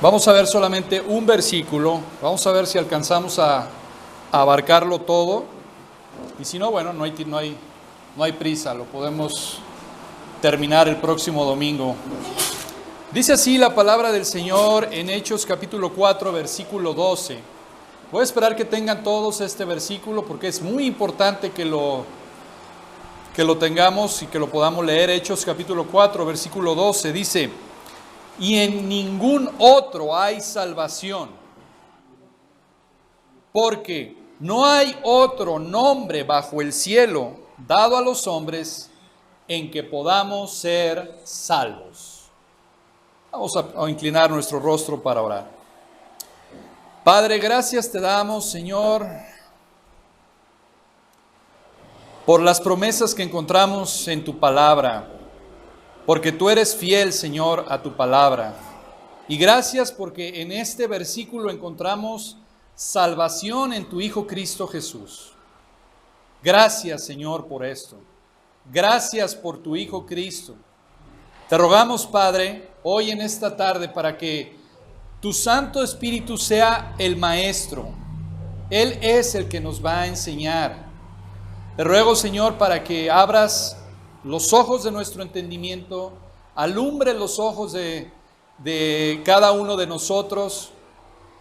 Vamos a ver solamente un versículo, vamos a ver si alcanzamos a abarcarlo todo, y si no, bueno, no hay prisa, lo podemos terminar el próximo domingo. Dice así la palabra del Señor en Hechos capítulo 4, versículo 12. Voy a esperar que tengan todos este versículo porque es muy importante que lo tengamos y que lo podamos leer. Hechos capítulo 4, versículo 12 dice: y en ningún otro hay salvación, porque no hay otro nombre bajo el cielo dado a los hombres en que podamos ser salvos. Vamos a inclinar nuestro rostro para orar. Padre, gracias te damos, Señor, por las promesas que encontramos en tu palabra, porque tú eres fiel, Señor, a tu palabra. Y gracias porque en este versículo encontramos salvación en tu Hijo Cristo Jesús. Gracias, Señor, por esto. Gracias por tu Hijo Cristo. Te rogamos, Padre, hoy en esta tarde para que tu Santo Espíritu sea el Maestro. Él es el que nos va a enseñar. Te ruego, Señor, para que abras los ojos de nuestro entendimiento, alumbre los ojos de cada uno de nosotros.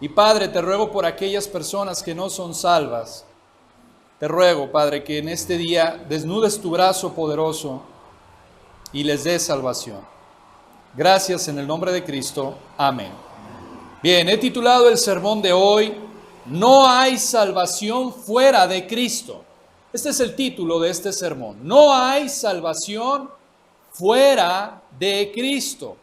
Y Padre, te ruego por aquellas personas que no son salvas. Te ruego, Padre, que en este día desnudes tu brazo poderoso y les des salvación. Gracias en el nombre de Cristo. Amén. Bien, he titulado el sermón de hoy: No hay salvación fuera de Cristo. Este es el título de este sermón. No hay salvación fuera de Cristo.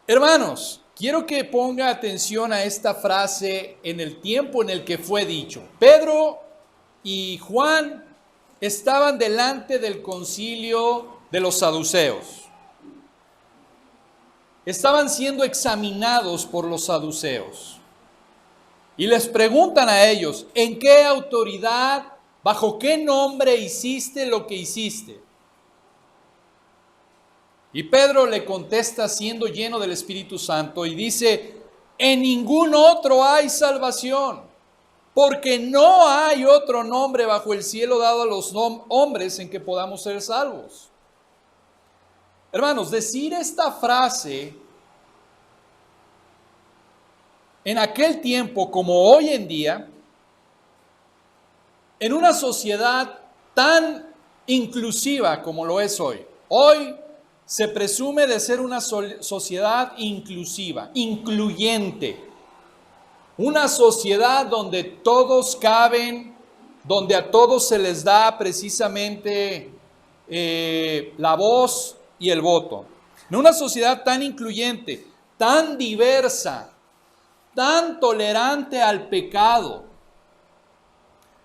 Hermanos, quiero que ponga atención a esta frase en el tiempo en el que fue dicho. Pedro y Juan estaban delante del concilio de los saduceos. Estaban siendo examinados por los saduceos. Y les preguntan a ellos: ¿en qué autoridad, bajo qué nombre hiciste lo que hiciste? Y Pedro le contesta, siendo lleno del Espíritu Santo, y dice: en ningún otro hay salvación, porque no hay otro nombre bajo el cielo dado a los hombres en que podamos ser salvos. Hermanos, decir esta frase en aquel tiempo como hoy en día, en una sociedad tan inclusiva como lo es hoy. Hoy se presume de ser una sociedad inclusiva, incluyente. Una sociedad donde todos caben, donde a todos se les da precisamente la voz y el voto. En una sociedad tan incluyente, tan diversa, tan tolerante al pecado,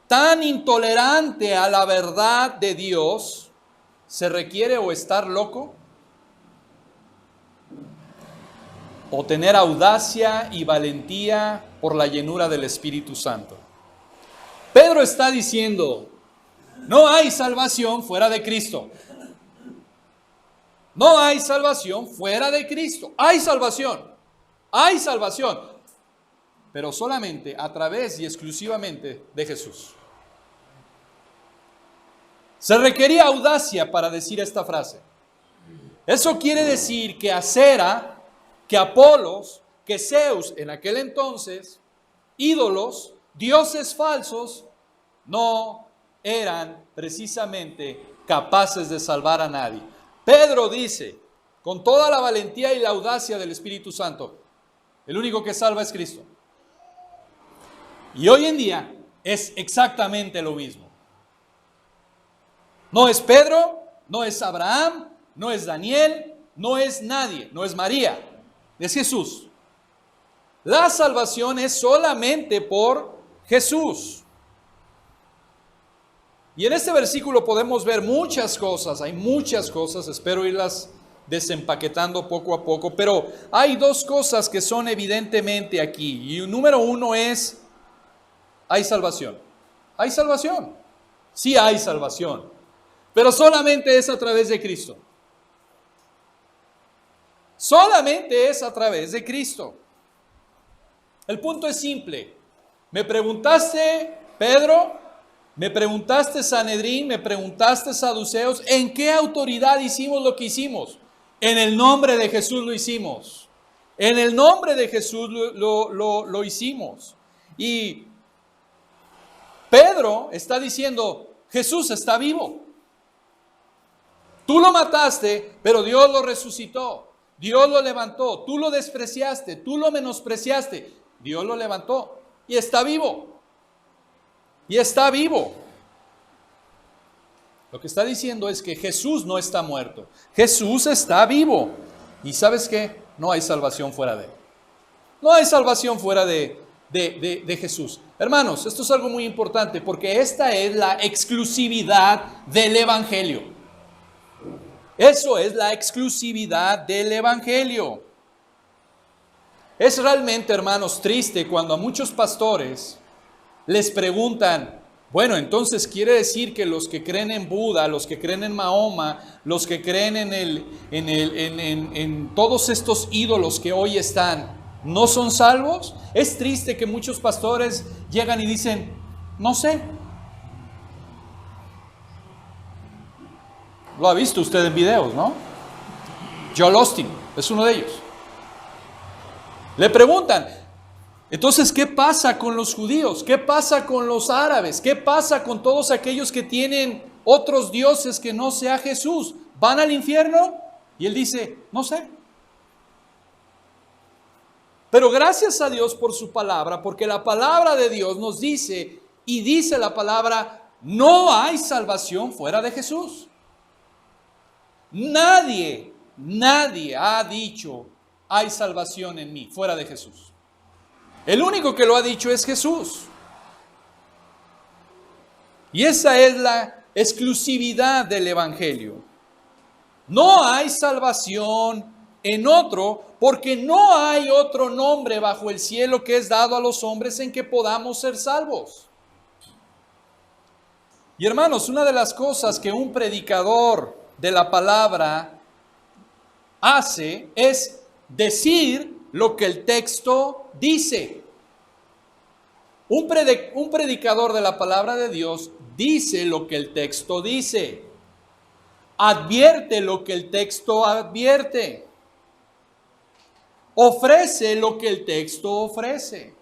tan intolerante a la verdad de Dios, ¿se requiere o estar loco o tener audacia y valentía por la llenura del Espíritu Santo? Pedro está diciendo: no hay salvación fuera de Cristo. No hay salvación fuera de Cristo. Hay salvación, pero solamente a través y exclusivamente de Jesús. Se requería audacia para decir esta frase. Eso quiere decir que Acera, que Apolos, que Zeus en aquel entonces, ídolos, dioses falsos, no eran precisamente capaces de salvar a nadie. Pedro dice, con toda la valentía y la audacia del Espíritu Santo: el único que salva es Cristo. Y hoy en día es exactamente lo mismo. No es Pedro, no es Abraham, no es Daniel, no es nadie, no es María, es Jesús. La salvación es solamente por Jesús. Y en este versículo podemos ver muchas cosas, hay muchas cosas, espero irlas desempaquetando poco a poco, pero hay dos cosas que son evidentemente aquí. Y número uno es: hay salvación. Hay salvación. Sí hay salvación, pero solamente es a través de Cristo. Solamente es a través de Cristo. El punto es simple. Me preguntaste, Pedro, me preguntaste, Sanedrín, me preguntaste, saduceos, ¿en qué autoridad hicimos lo que hicimos? En el nombre de Jesús lo hicimos. En el nombre de Jesús lo hicimos. Y Pedro está diciendo, Jesús está vivo. Tú lo mataste, pero Dios lo resucitó. Dios lo levantó. Tú lo despreciaste, tú lo menospreciaste. Dios lo levantó y está vivo. Y está vivo. Lo que está diciendo es que Jesús no está muerto. Jesús está vivo. ¿Y sabes qué? No hay salvación fuera de él. No hay salvación fuera de Jesús. Hermanos, esto es algo muy importante porque esta es la exclusividad del Evangelio. Eso es la exclusividad del Evangelio. Es realmente, hermanos, triste cuando a muchos pastores les preguntan, bueno, entonces quiere decir que los que creen en Buda, los que creen en Mahoma, los que creen en todos estos ídolos que hoy están, ¿no son salvos? Es triste que muchos pastores llegan y dicen, no sé. Lo ha visto usted en videos, ¿no? Joel Osteen es uno de ellos. Le preguntan, entonces, ¿qué pasa con los judíos? ¿Qué pasa con los árabes? ¿Qué pasa con todos aquellos que tienen otros dioses que no sea Jesús? ¿Van al infierno? Y él dice, no sé. Pero gracias a Dios por su palabra, porque la palabra de Dios nos dice, y dice la palabra, no hay salvación fuera de Jesús. Nadie ha dicho, hay salvación en mí, fuera de Jesús. El único que lo ha dicho es Jesús. Y esa es la exclusividad del Evangelio. No hay salvación en otro, porque no hay otro nombre bajo el cielo que es dado a los hombres en que podamos ser salvos. Y hermanos, una de las cosas que un predicador de la palabra hace es decir lo que el texto dice. Un predicador de la palabra de Dios dice lo que el texto dice. Advierte lo que el texto advierte. Ofrece lo que el texto ofrece.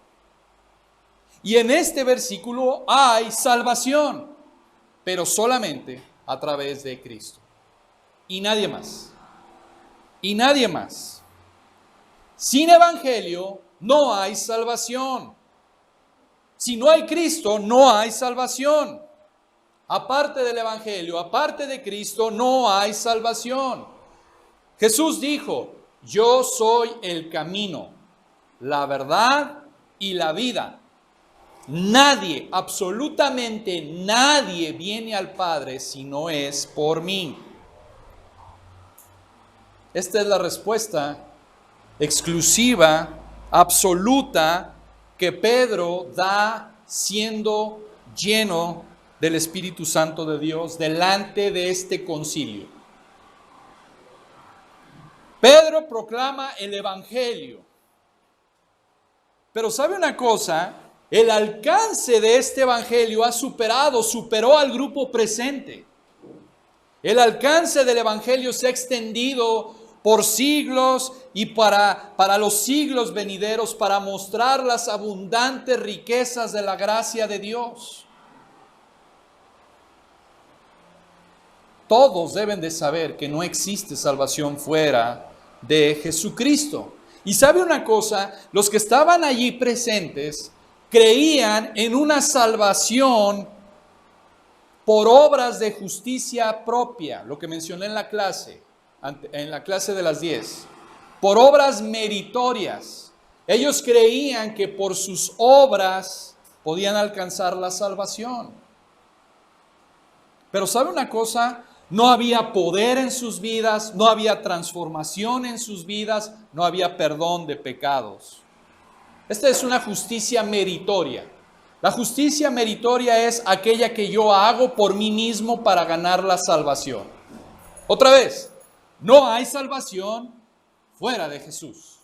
Y en este versículo hay salvación, pero solamente a través de Cristo. Y nadie más. Y nadie más. Sin evangelio no hay salvación. Si no hay Cristo, no hay salvación. Aparte del evangelio, aparte de Cristo, no hay salvación. Jesús dijo, yo soy el camino, la verdad y la vida. Nadie, absolutamente nadie viene al Padre si no es por mí. Esta es la respuesta exclusiva, absoluta, que Pedro da siendo lleno del Espíritu Santo de Dios delante de este concilio. Pedro proclama el Evangelio. Pero ¿sabe una cosa? El alcance de este Evangelio superó al grupo presente. El alcance del Evangelio se ha extendido por siglos y para los siglos venideros, para mostrar las abundantes riquezas de la gracia de Dios. Todos deben de saber que no existe salvación fuera de Jesucristo. Y sabe una cosa, los que estaban allí presentes creían en una salvación por obras de justicia propia, lo que mencioné en la clase de las 10, por obras meritorias. Ellos creían que por sus obras podían alcanzar la salvación. Pero ¿sabe una cosa? No había poder en sus vidas, no había transformación en sus vidas, no había perdón de pecados. Esta es una justicia meritoria. La justicia meritoria es aquella que yo hago por mí mismo para ganar la salvación. Otra vez, no hay salvación fuera de Jesús.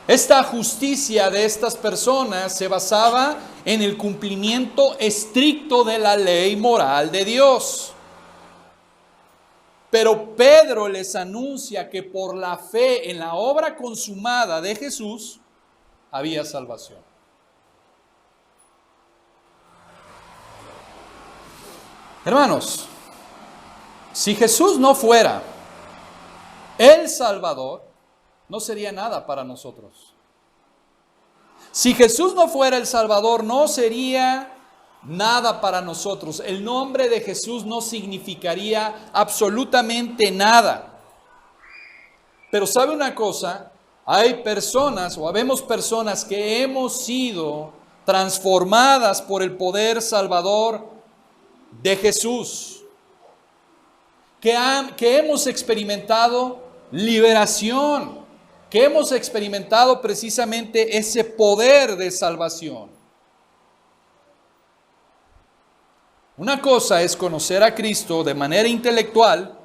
Esta justicia de estas personas se basaba en el cumplimiento estricto de la ley moral de Dios. Pero Pedro les anuncia que por la fe en la obra consumada de Jesús había salvación. Hermanos, si Jesús no fuera el Salvador, no sería nada para nosotros. Si Jesús no fuera el Salvador, no sería nada para nosotros. El nombre de Jesús no significaría absolutamente nada. Pero ¿sabe una cosa? Hay personas, o habemos personas que hemos sido transformadas por el poder salvador de Jesús, que hemos experimentado liberación, que hemos experimentado precisamente ese poder de salvación. Una cosa es conocer a Cristo de manera intelectual,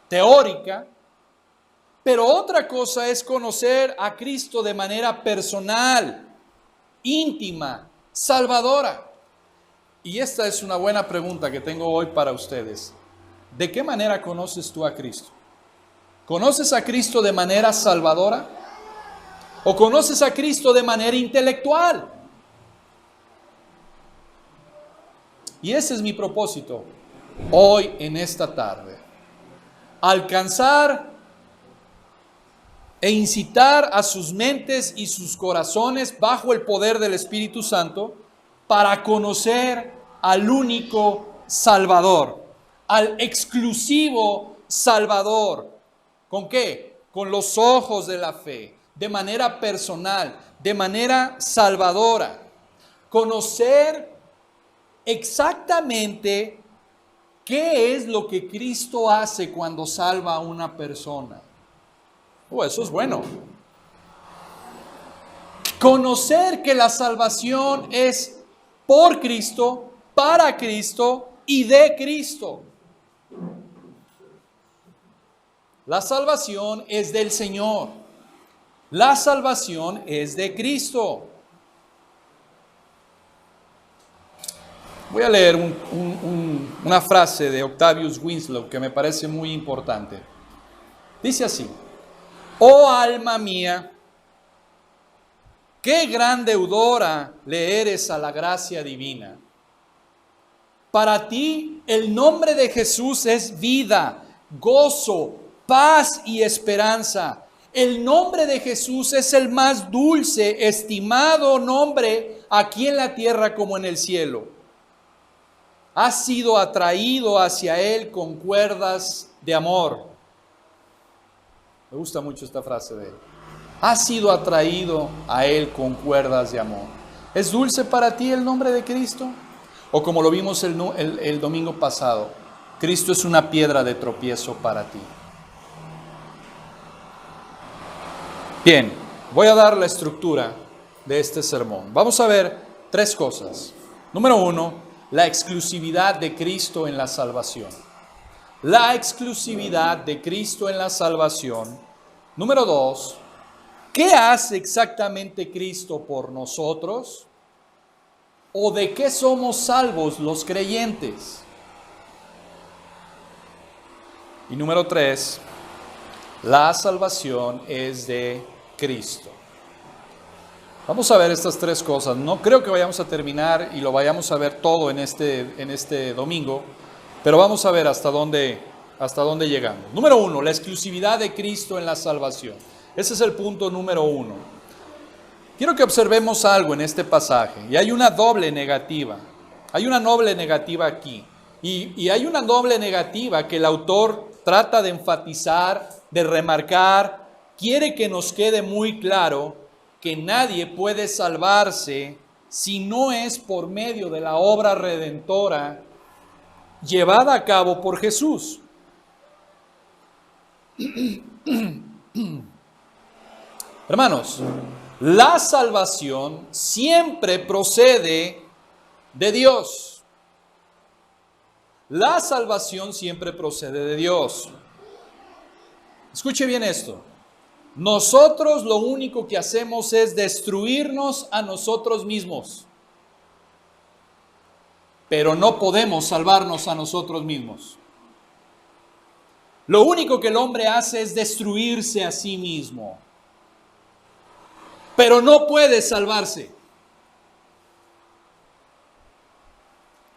teórica, pero otra cosa es conocer a Cristo de manera personal, íntima, salvadora. Y esta es una buena pregunta que tengo hoy para ustedes. ¿De qué manera conoces tú a Cristo? ¿Conoces a Cristo de manera salvadora? ¿O conoces a Cristo de manera intelectual? Y ese es mi propósito hoy en esta tarde. Alcanzar e incitar a sus mentes y sus corazones bajo el poder del Espíritu Santo para conocer al único Salvador, al exclusivo Salvador. ¿Con qué? Con los ojos de la fe, de manera personal, de manera salvadora. Conocer exactamente qué es lo que Cristo hace cuando salva a una persona. Eso es bueno. Conocer que la salvación es por Cristo, para Cristo y de Cristo. La salvación es del Señor. La salvación es de Cristo. Voy a leer una frase de Octavius Winslow que me parece muy importante. Dice así: oh alma mía, qué gran deudora le eres a la gracia divina. Para ti el nombre de Jesús es vida, gozo, paz y esperanza. El nombre de Jesús es el más dulce, estimado nombre aquí en la tierra como en el cielo. Has sido atraído hacia Él con cuerdas de amor. Me gusta mucho esta frase de él. Has sido atraído a Él con cuerdas de amor. ¿Es dulce para ti el nombre de Cristo? O como lo vimos el domingo pasado, Cristo es una piedra de tropiezo para ti. Bien, voy a dar la estructura de este sermón. Vamos a ver tres cosas. Número uno, la exclusividad de Cristo en la salvación. La exclusividad de Cristo en la salvación. Número dos, ¿qué hace exactamente Cristo por nosotros? ¿O de qué somos salvos los creyentes? Y número tres, la salvación es de Cristo. Vamos a ver estas tres cosas. No creo que vayamos a terminar y lo vayamos a ver todo en este domingo, pero vamos a ver hasta dónde llegamos. Número uno, la exclusividad de Cristo en la salvación. Ese es el punto número uno. Quiero que observemos algo en este pasaje, y hay una doble negativa. Hay una doble negativa aquí, y hay una doble negativa que el autor trata de enfatizar, de remarcar. Quiere que nos quede muy claro que nadie puede salvarse si no es por medio de la obra redentora llevada a cabo por Jesús. Hermanos, la salvación siempre procede de Dios. La salvación siempre procede de Dios. Escuche bien esto. Nosotros lo único que hacemos es destruirnos a nosotros mismos. Pero no podemos salvarnos a nosotros mismos. Lo único que el hombre hace es destruirse a sí mismo. Pero no puede salvarse.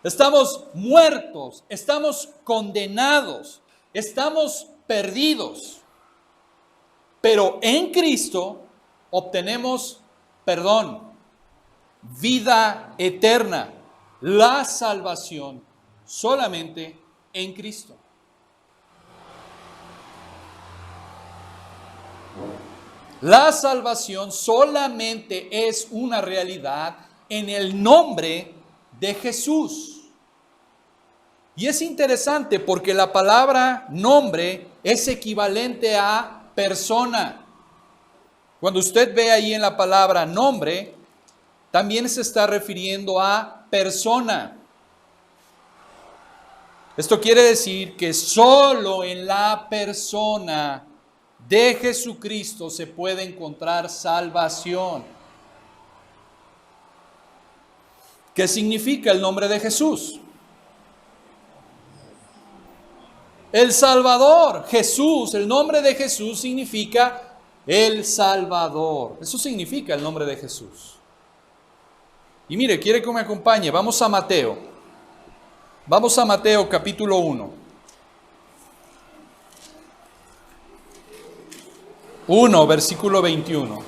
Estamos muertos, estamos condenados, estamos perdidos. Pero en Cristo obtenemos perdón, vida eterna, la salvación solamente en Cristo. La salvación solamente es una realidad en el nombre de Jesús. Y es interesante porque la palabra nombre es equivalente a persona. Cuando usted ve ahí en la palabra nombre, también se está refiriendo a persona. Esto quiere decir que solo en la persona de Jesucristo se puede encontrar salvación. ¿Qué significa el nombre de Jesús? El Salvador. Jesús, el nombre de Jesús significa el Salvador. Eso significa el nombre de Jesús. Y mire, quiere que me acompañe. Vamos a Mateo. Vamos a Mateo capítulo 1. 1, versículo 21.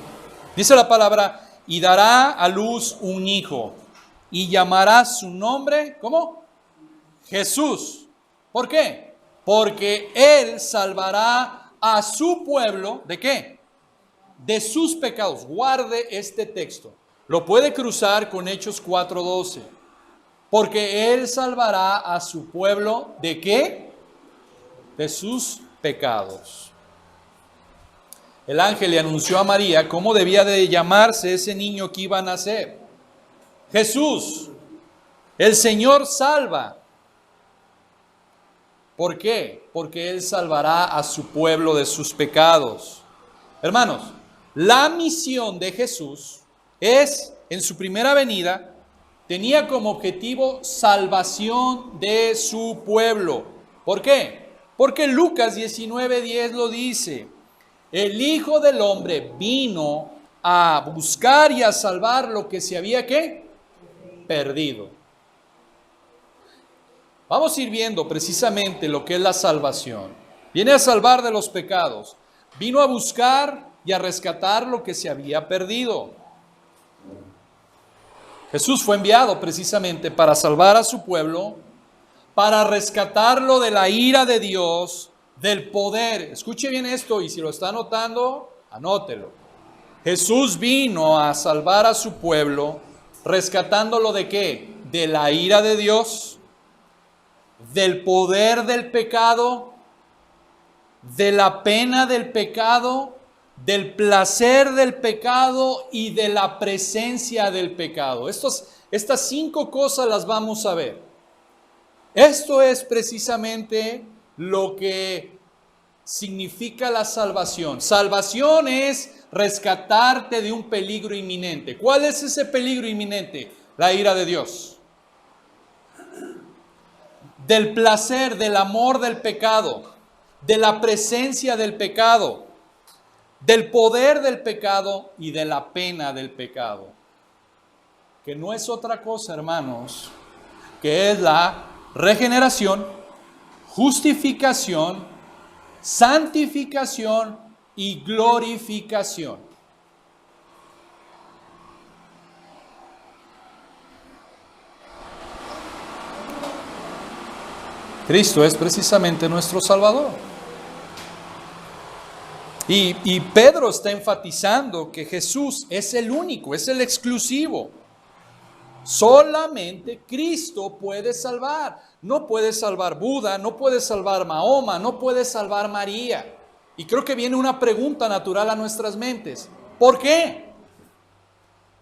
Dice la palabra, y dará a luz un hijo, y llamará su nombre, ¿cómo? Jesús. ¿Por qué? Porque él salvará a su pueblo, ¿de qué? De sus pecados. Guarde este texto. Lo puede cruzar con Hechos 4:12. Porque él salvará a su pueblo, ¿de qué? De sus pecados. El ángel le anunció a María cómo debía de llamarse ese niño que iba a nacer. Jesús, el Señor salva. ¿Por qué? Porque Él salvará a su pueblo de sus pecados. Hermanos, la misión de Jesús es, en su primera venida, tenía como objetivo salvación de su pueblo. ¿Por qué? Porque Lucas 19:10 lo dice. El Hijo del Hombre vino a buscar y a salvar lo que se había, ¿qué? Perdido. Vamos a ir viendo precisamente lo que es la salvación. Viene a salvar de los pecados. Vino a buscar y a rescatar lo que se había perdido. Jesús fue enviado precisamente para salvar a su pueblo, para rescatarlo de la ira de Dios, del poder. Escuche bien esto y si lo está anotando, anótelo. Jesús vino a salvar a su pueblo, rescatándolo ¿de qué? De la ira de Dios, del poder del pecado, de la pena del pecado, del placer del pecado y de la presencia del pecado. Estas 5 cosas las vamos a ver. Esto es precisamente lo que significa la salvación. Salvación es rescatarte de un peligro inminente. ¿Cuál es ese peligro inminente? La ira de Dios. Del placer, del amor del pecado, de la presencia del pecado, del poder del pecado y de la pena del pecado. Que no es otra cosa, hermanos, que es la regeneración, justificación, santificación y glorificación. Cristo es precisamente nuestro Salvador. Y Pedro está enfatizando que Jesús es el único, es el exclusivo. Solamente Cristo puede salvar. No puede salvar Buda, no puede salvar Mahoma, no puede salvar María. Y creo que viene una pregunta natural a nuestras mentes. ¿Por qué?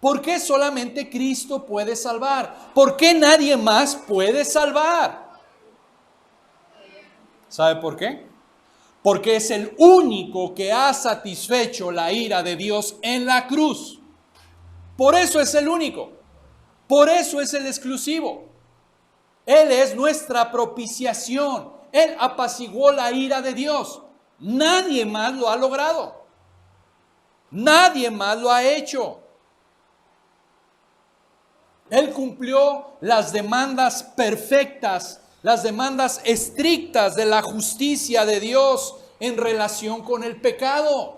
¿Por qué solamente Cristo puede salvar? ¿Por qué nadie más puede salvar? ¿Sabe por qué? Porque es el único que ha satisfecho la ira de Dios en la cruz. Por eso es el único. Por eso es el exclusivo. Él es nuestra propiciación. Él apaciguó la ira de Dios. Nadie más lo ha logrado. Nadie más lo ha hecho. Él cumplió las demandas perfectas, las demandas estrictas de la justicia de Dios en relación con el pecado.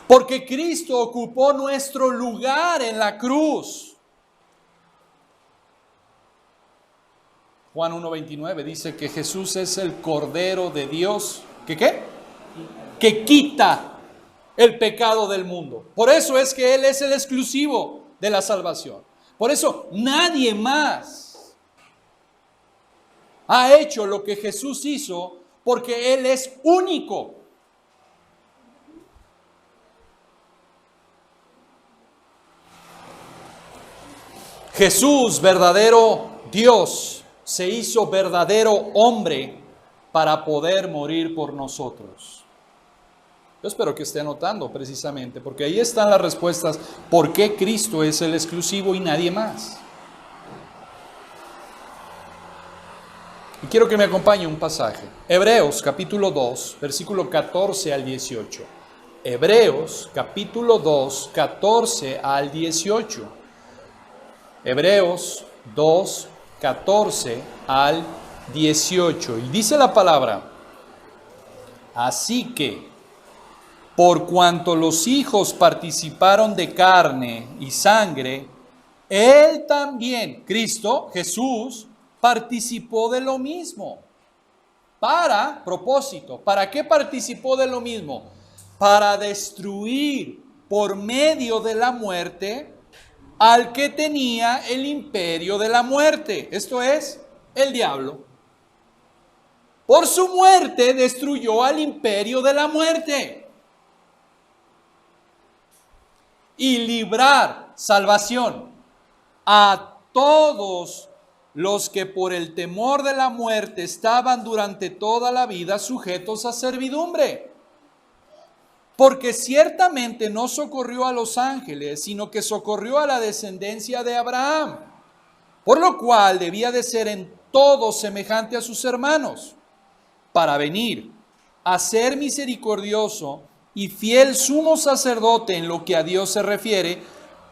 Porque Cristo ocupó nuestro lugar en la cruz. Juan 1:29 dice que Jesús es el Cordero de Dios. ¿Qué? Que quita el pecado del mundo. Por eso es que Él es el exclusivo de la salvación. Por eso nadie más ha hecho lo que Jesús hizo, porque Él es único. Jesús, verdadero Dios, se hizo verdadero hombre para poder morir por nosotros. Yo espero que esté anotando precisamente, porque ahí están las respuestas por qué Cristo es el exclusivo y nadie más. Y quiero que me acompañe un pasaje. Hebreos capítulo 2, versículo 14 al 18. Hebreos capítulo 2, 14 al 18. Hebreos 2, 14 al 18. Y dice la palabra: así que, por cuanto los hijos participaron de carne y sangre, Él también, Cristo, Jesús, participó de lo mismo. Para propósito. ¿Para qué participó de lo mismo? Para destruir por medio de la muerte al que tenía el imperio de la muerte. Esto es, el diablo. Por su muerte destruyó al imperio de la muerte. Y librar salvación a todos los que por el temor de la muerte estaban durante toda la vida sujetos a servidumbre. Porque ciertamente no socorrió a los ángeles, sino que socorrió a la descendencia de Abraham, por lo cual debía de ser en todo semejante a sus hermanos, para venir a ser misericordioso y fiel sumo sacerdote en lo que a Dios se refiere,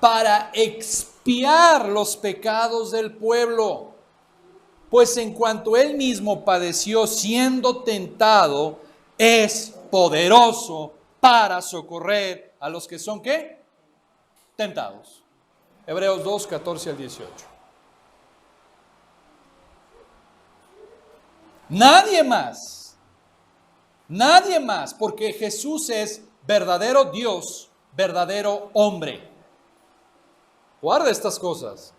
para expiar los pecados del pueblo. Pues en cuanto él mismo padeció siendo tentado, es poderoso para socorrer a los que son, ¿qué? Tentados. Hebreos 2, 14 al 18. Nadie más, porque Jesús es verdadero Dios, verdadero hombre. Guarda estas cosas.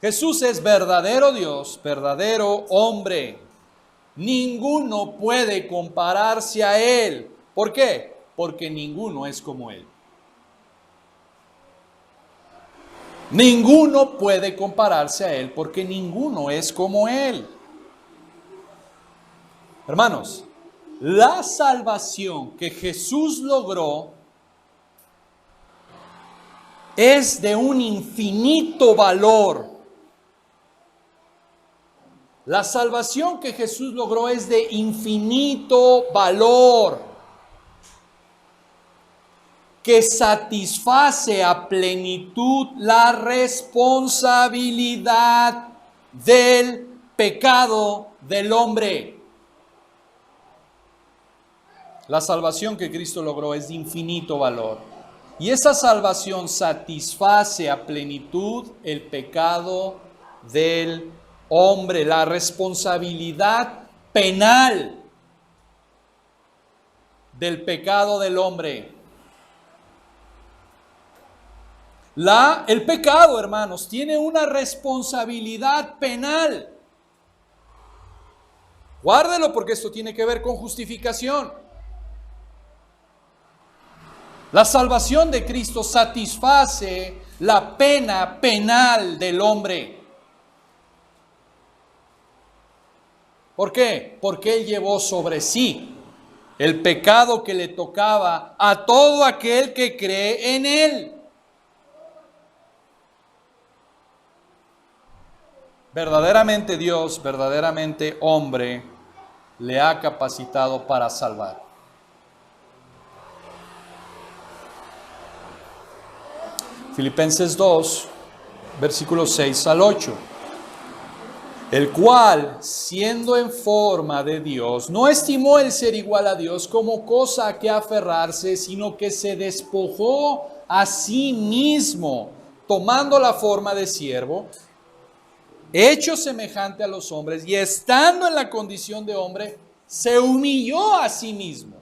Jesús es verdadero Dios, verdadero hombre. Ninguno puede compararse a Él. ¿Por qué? Porque ninguno es como Él. Ninguno puede compararse a Él porque ninguno es como Él. Hermanos, la salvación que Jesús logró es de un infinito valor. La salvación que Jesús logró es de infinito valor, que satisface a plenitud la responsabilidad del pecado del hombre. La salvación que Cristo logró es de infinito valor. Y esa salvación satisface a plenitud el pecado del hombre, la responsabilidad penal del pecado del hombre. El pecado, hermanos, tiene una responsabilidad penal. Guárdelo porque esto tiene que ver con justificación. La salvación de Cristo satisface la pena penal del hombre. ¿Por qué? Porque Él llevó sobre sí el pecado que le tocaba a todo aquel que cree en Él. Verdaderamente Dios, verdaderamente hombre, le ha capacitado para salvar. Filipenses 2, versículos 6 al 8. El cual, siendo en forma de Dios, no estimó el ser igual a Dios como cosa a que aferrarse, sino que se despojó a sí mismo, tomando la forma de siervo, hecho semejante a los hombres, y estando en la condición de hombre, se humilló a sí mismo,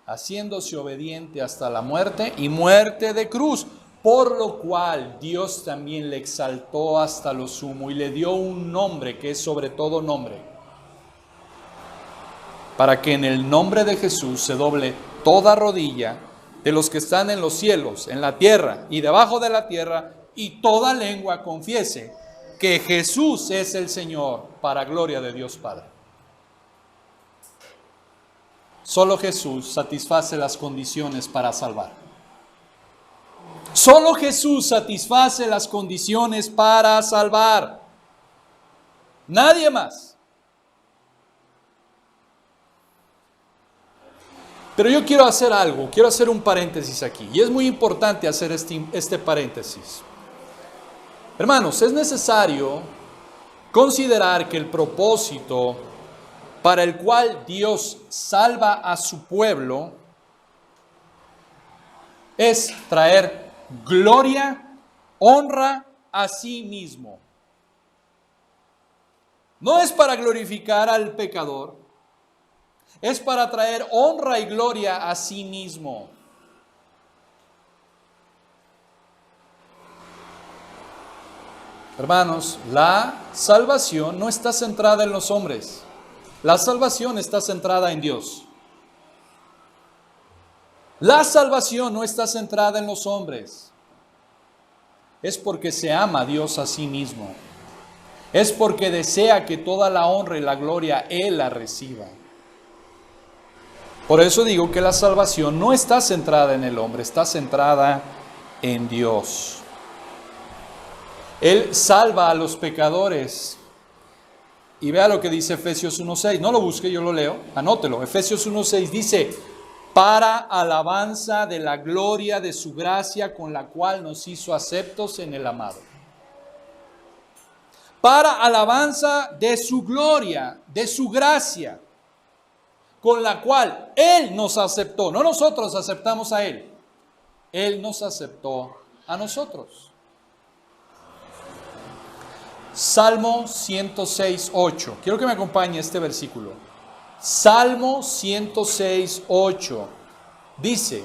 haciéndose obediente hasta la muerte y muerte de cruz. Por lo cual Dios también le exaltó hasta lo sumo y le dio un nombre que es sobre todo nombre, para que en el nombre de Jesús se doble toda rodilla de los que están en los cielos, en la tierra y debajo de la tierra, y toda lengua confiese que Jesús es el Señor, para gloria de Dios Padre. Solo Jesús satisface las condiciones para salvar. Solo Jesús satisface las condiciones para salvar. Nadie más. Pero yo quiero hacer algo, quiero hacer un paréntesis aquí. Y es muy importante hacer este paréntesis. Hermanos, es necesario considerar que el propósito para el cual Dios salva a su pueblo es traer gloria, honra a sí mismo. No es para glorificar al pecador, es para traer honra y gloria a sí mismo. Hermanos, la salvación no está centrada en los hombres. La salvación está centrada en Dios. La salvación no está centrada en los hombres. Es porque se ama a Dios a sí mismo. Es porque desea que toda la honra y la gloria Él la reciba. Por eso digo que la salvación no está centrada en el hombre, está centrada en Dios. Él salva a los pecadores. Y vea lo que dice Efesios 1:6. No lo busque, yo lo leo. Anótelo. Efesios 1:6 dice: para alabanza de la gloria de su gracia, con la cual nos hizo aceptos en el amado. Para alabanza de su gloria, de su gracia, con la cual Él nos aceptó. No nosotros aceptamos a Él. Él nos aceptó a nosotros. Salmo 106:8. Quiero que me acompañe este versículo. Salmo 106:8. Dice: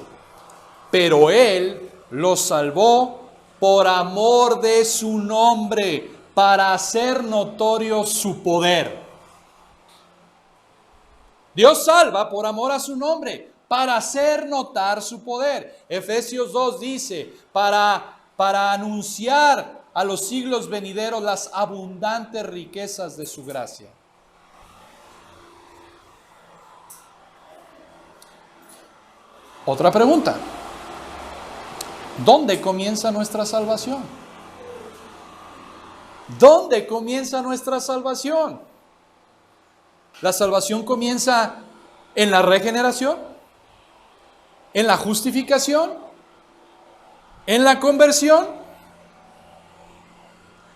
pero Él los salvó por amor de su nombre, para hacer notorio su poder. Dios salva por amor a su nombre, para hacer notar su poder. Efesios 2 dice: para anunciar a los siglos venideros las abundantes riquezas de su gracia. Otra pregunta: ¿dónde comienza nuestra salvación? ¿Dónde comienza nuestra salvación? ¿La salvación comienza en la regeneración? ¿En la justificación? ¿En la conversión?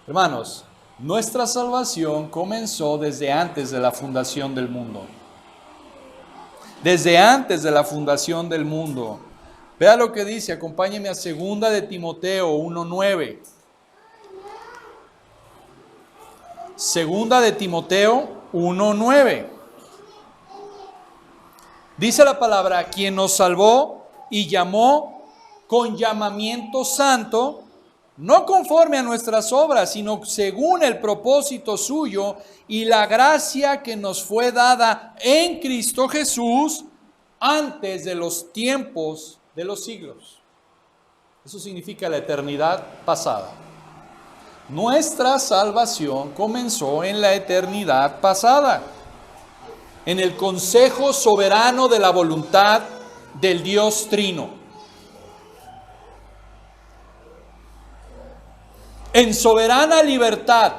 Hermanos, nuestra salvación comenzó desde antes de la fundación del mundo. Desde antes de la fundación del mundo. Vea lo que dice, acompáñeme a 2 de Timoteo 1:9. 2 de Timoteo 1:9. Dice la palabra: quien nos salvó y llamó con llamamiento santo, no conforme a nuestras obras, sino según el propósito suyo y la gracia que nos fue dada en Cristo Jesús antes de los tiempos de los siglos. Eso significa la eternidad pasada. Nuestra salvación comenzó en la eternidad pasada, en el consejo soberano de la voluntad del Dios Trino. En soberana libertad,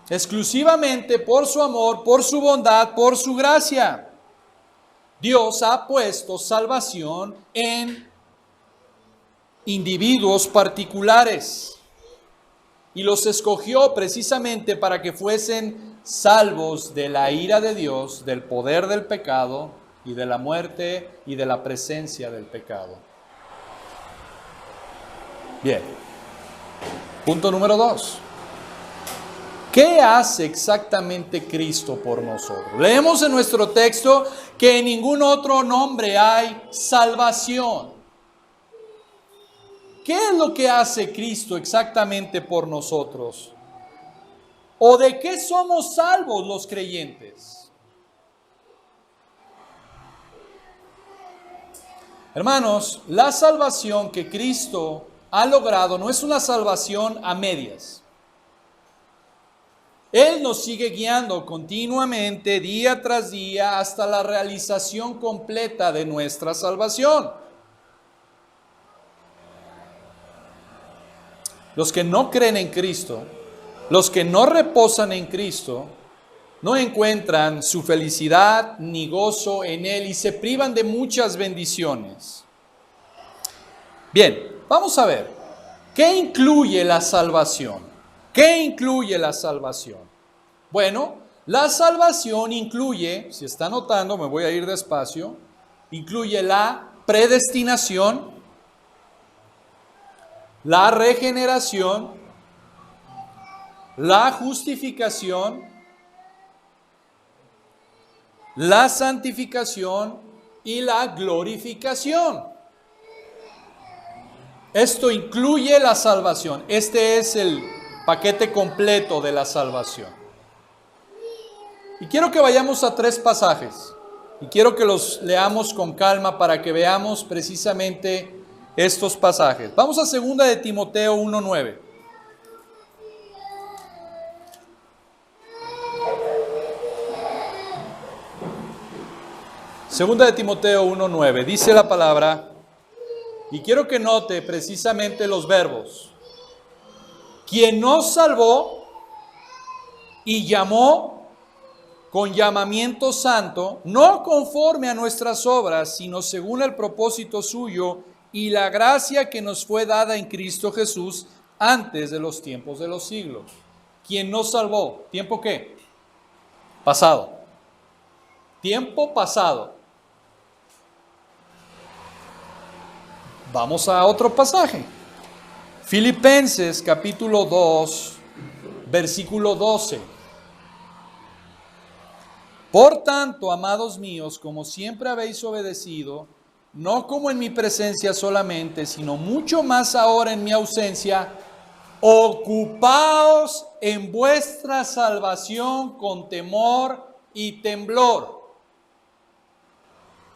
exclusivamente por su amor, por su bondad, por su gracia, Dios ha puesto salvación en individuos particulares y los escogió precisamente para que fuesen salvos de la ira de Dios, del poder del pecado y de la muerte y de la presencia del pecado. Bien, punto número 2. ¿Qué hace exactamente Cristo por nosotros? Leemos en nuestro texto que en ningún otro nombre hay salvación. ¿Qué es lo que hace Cristo exactamente por nosotros? ¿O de qué somos salvos los creyentes? Hermanos, la salvación que Cristo ha logrado no es una salvación a medias. Él nos sigue guiando continuamente, día tras día, hasta la realización completa de nuestra salvación. Los que no creen en Cristo, los que no reposan en Cristo, no encuentran su felicidad ni gozo en Él y se privan de muchas bendiciones. Bien, vamos a ver, ¿qué incluye la salvación? ¿Qué incluye la salvación? Bueno, la salvación incluye, si está notando, me voy a ir despacio, incluye la predestinación, la regeneración, la justificación, la santificación y la glorificación. Esto incluye la salvación. Este es el paquete completo de la salvación. Y quiero que vayamos a 3 pasajes. Y quiero que los leamos con calma para que veamos precisamente estos pasajes. Vamos a 2 de Timoteo 1:9. Segunda de Timoteo 1:9. Dice la palabra, y quiero que note precisamente los verbos. Quien nos salvó y llamó con llamamiento santo, no conforme a nuestras obras, sino según el propósito suyo y la gracia que nos fue dada en Cristo Jesús antes de los tiempos de los siglos. ¿Quién nos salvó? ¿Tiempo qué? Pasado. Tiempo pasado. Vamos a otro pasaje. Filipenses capítulo 2, versículo 12. Por tanto, amados míos, como siempre habéis obedecido, no como en mi presencia solamente, sino mucho más ahora en mi ausencia, ocupaos en vuestra salvación con temor y temblor.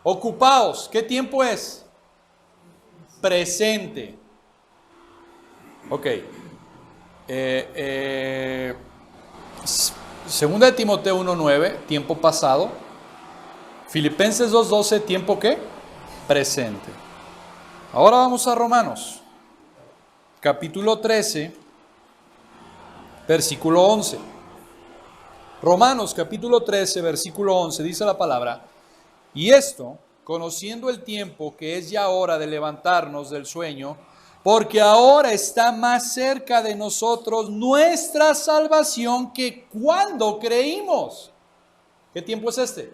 Ocupaos, ¿qué tiempo es? Presente. Ok. Segunda de Timoteo 1:9, tiempo pasado. Filipenses 2:12, ¿tiempo qué? Presente. Ahora vamos a Romanos, capítulo 13, versículo 11. Romanos, capítulo 13, versículo 11, dice la palabra, y esto, conociendo el tiempo que es ya hora de levantarnos del sueño, porque ahora está más cerca de nosotros nuestra salvación que cuando creímos. ¿Qué tiempo es este?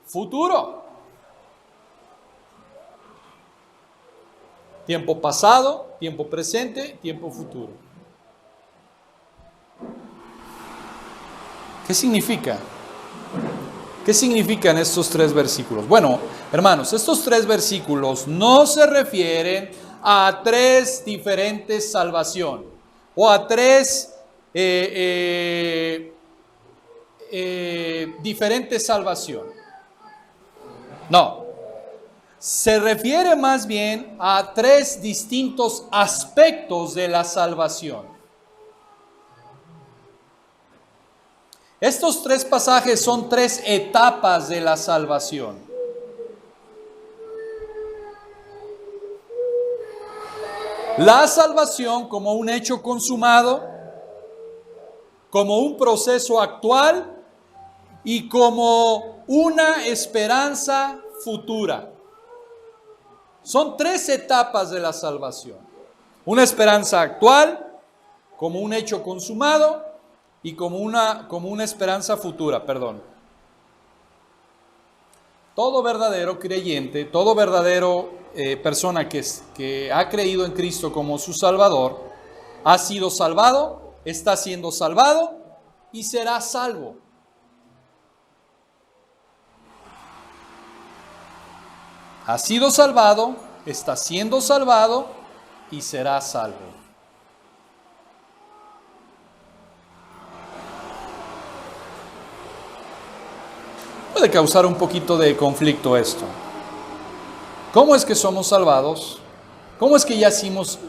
Futuro. Tiempo pasado, tiempo presente, tiempo futuro. ¿Qué significa? ¿Qué significan estos 3 versículos? Bueno, hermanos, estos 3 versículos no se refieren a 3 diferentes salvación o a 3 diferentes salvación. No. se refiere más bien a tres distintos aspectos de la salvación. Estos tres pasajes son tres etapas de la salvación. La salvación como un hecho consumado, como un proceso actual y como una esperanza futura. Son tres etapas de la salvación. Una esperanza actual, como un hecho consumado y como una esperanza futura, Todo verdadero creyente, todo verdadero persona que ha creído en Cristo como su Salvador, ha sido salvado, está siendo salvado y será salvo. Ha sido salvado, está siendo salvado y será salvo. Puede causar un poquito de conflicto esto. ¿Cómo es que somos salvados? ¿Cómo es que ya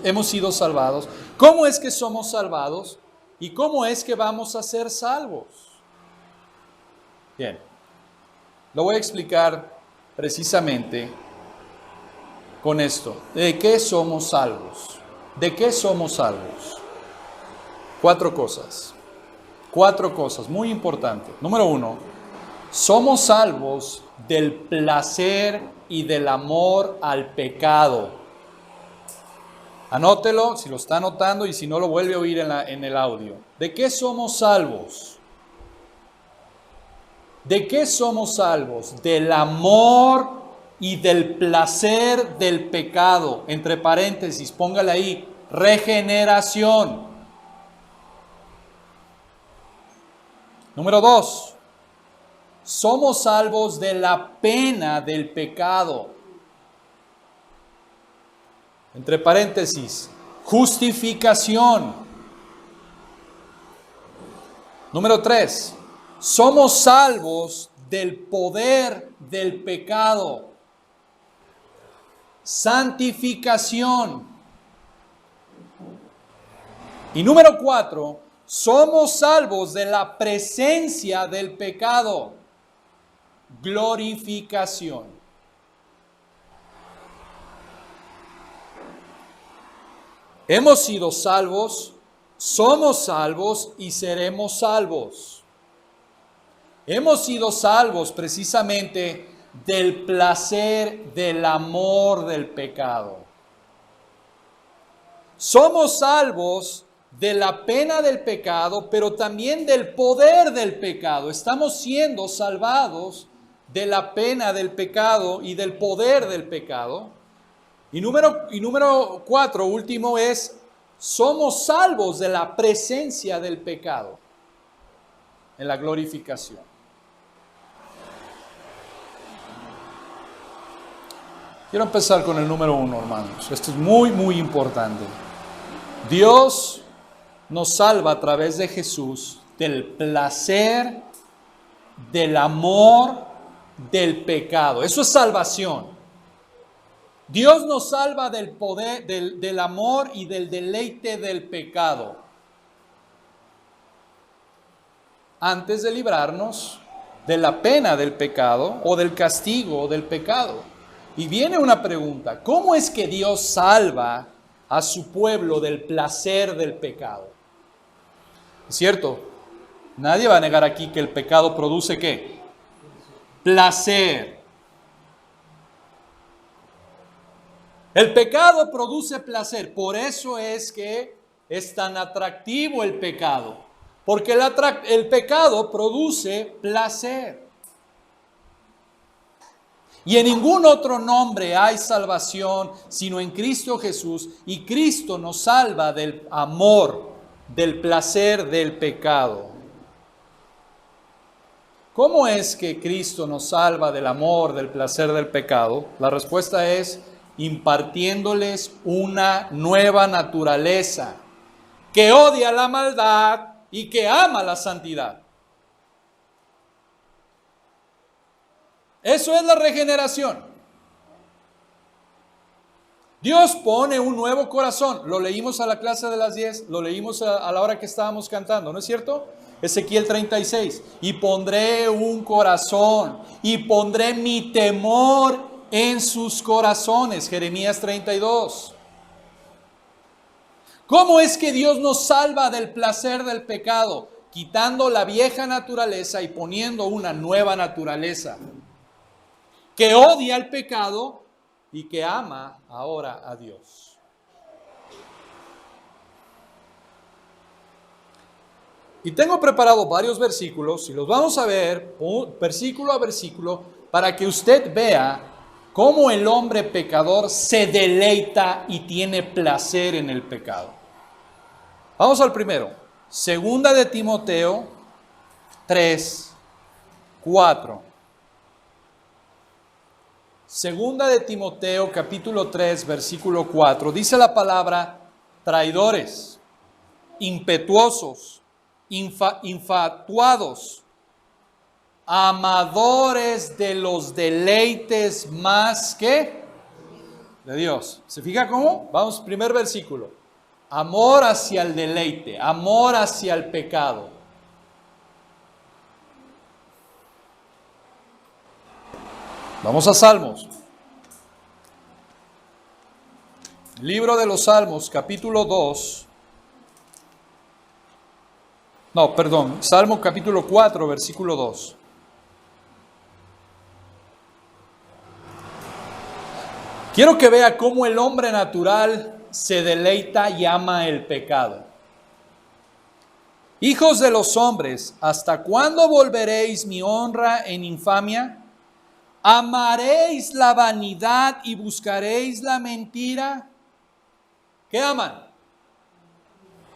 hemos sido salvados? ¿Cómo es que somos salvados? ¿Y cómo es que vamos a ser salvos? Bien, lo voy a explicar precisamente con esto. ¿De qué somos salvos? ¿De qué somos salvos? Cuatro cosas muy importantes. Número uno, somos salvos del placer y del amor al pecado. Anótelo si lo está anotando y si no lo vuelve a oír en el audio. ¿De qué somos salvos? ¿De qué somos salvos? Del amor y del placer del pecado. Entre paréntesis, póngale ahí, regeneración. Número 2, somos salvos de la pena del pecado. Entre paréntesis, justificación. Número 3, somos salvos del poder del pecado. Santificación. Y número 4, somos salvos de la presencia del pecado. Glorificación. Hemos sido salvos, somos salvos y seremos salvos. Hemos sido salvos precisamente del placer, del amor del pecado. Somos salvos de la pena del pecado, pero también del poder del pecado. Estamos siendo salvados de la pena del pecado y del poder del pecado. Y número 4, último, es somos salvos de la presencia del pecado en la glorificación. Quiero empezar con el número 1, hermanos. Esto es muy, muy importante. Dios nos salva a través de Jesús del placer, del amor, del pecado. Eso es salvación. Dios nos salva del poder, del amor y del deleite del pecado. Antes de librarnos de la pena del pecado o del castigo del pecado. Y viene una pregunta, ¿cómo es que Dios salva a su pueblo del placer del pecado? ¿Es cierto? Nadie va a negar aquí que el pecado produce ¿qué? Placer. El pecado produce placer, por eso es que es tan atractivo el pecado, porque el pecado produce placer. Y en ningún otro nombre hay salvación sino en Cristo Jesús, y Cristo nos salva del amor, del placer del pecado. ¿Cómo es que Cristo nos salva del amor, del placer del pecado? La respuesta es impartiéndoles una nueva naturaleza que odia la maldad y que ama la santidad. Eso es la regeneración. Dios pone un nuevo corazón. Lo leímos a la clase de las 10, lo leímos a la hora que estábamos cantando, ¿no es cierto? Ezequiel 36. Y pondré un corazón y pondré mi temor en sus corazones. Jeremías 32. ¿Cómo es que Dios nos salva del placer del pecado? Quitando la vieja naturaleza y poniendo una nueva naturaleza que odia el pecado y que ama ahora a Dios. Y tengo preparado varios versículos y los vamos a ver versículo a versículo para que usted vea cómo el hombre pecador se deleita y tiene placer en el pecado. Vamos al primero. Segunda de Timoteo 3, 4. Segunda de Timoteo capítulo 3, versículo 4. Dice la palabra: traidores, impetuosos, infatuados, amadores de los deleites más que de Dios. ¿Se fija cómo? Vamos, primer versículo. Amor hacia el deleite, amor hacia el pecado. Vamos a Salmos. Libro de los Salmos, capítulo 2. No, perdón, Salmo capítulo 4, versículo 2. Quiero que vea cómo el hombre natural se deleita y ama el pecado. Hijos de los hombres, ¿hasta cuándo volveréis mi honra en infamia? ¿Amaréis la vanidad y buscaréis la mentira? ¿Qué aman?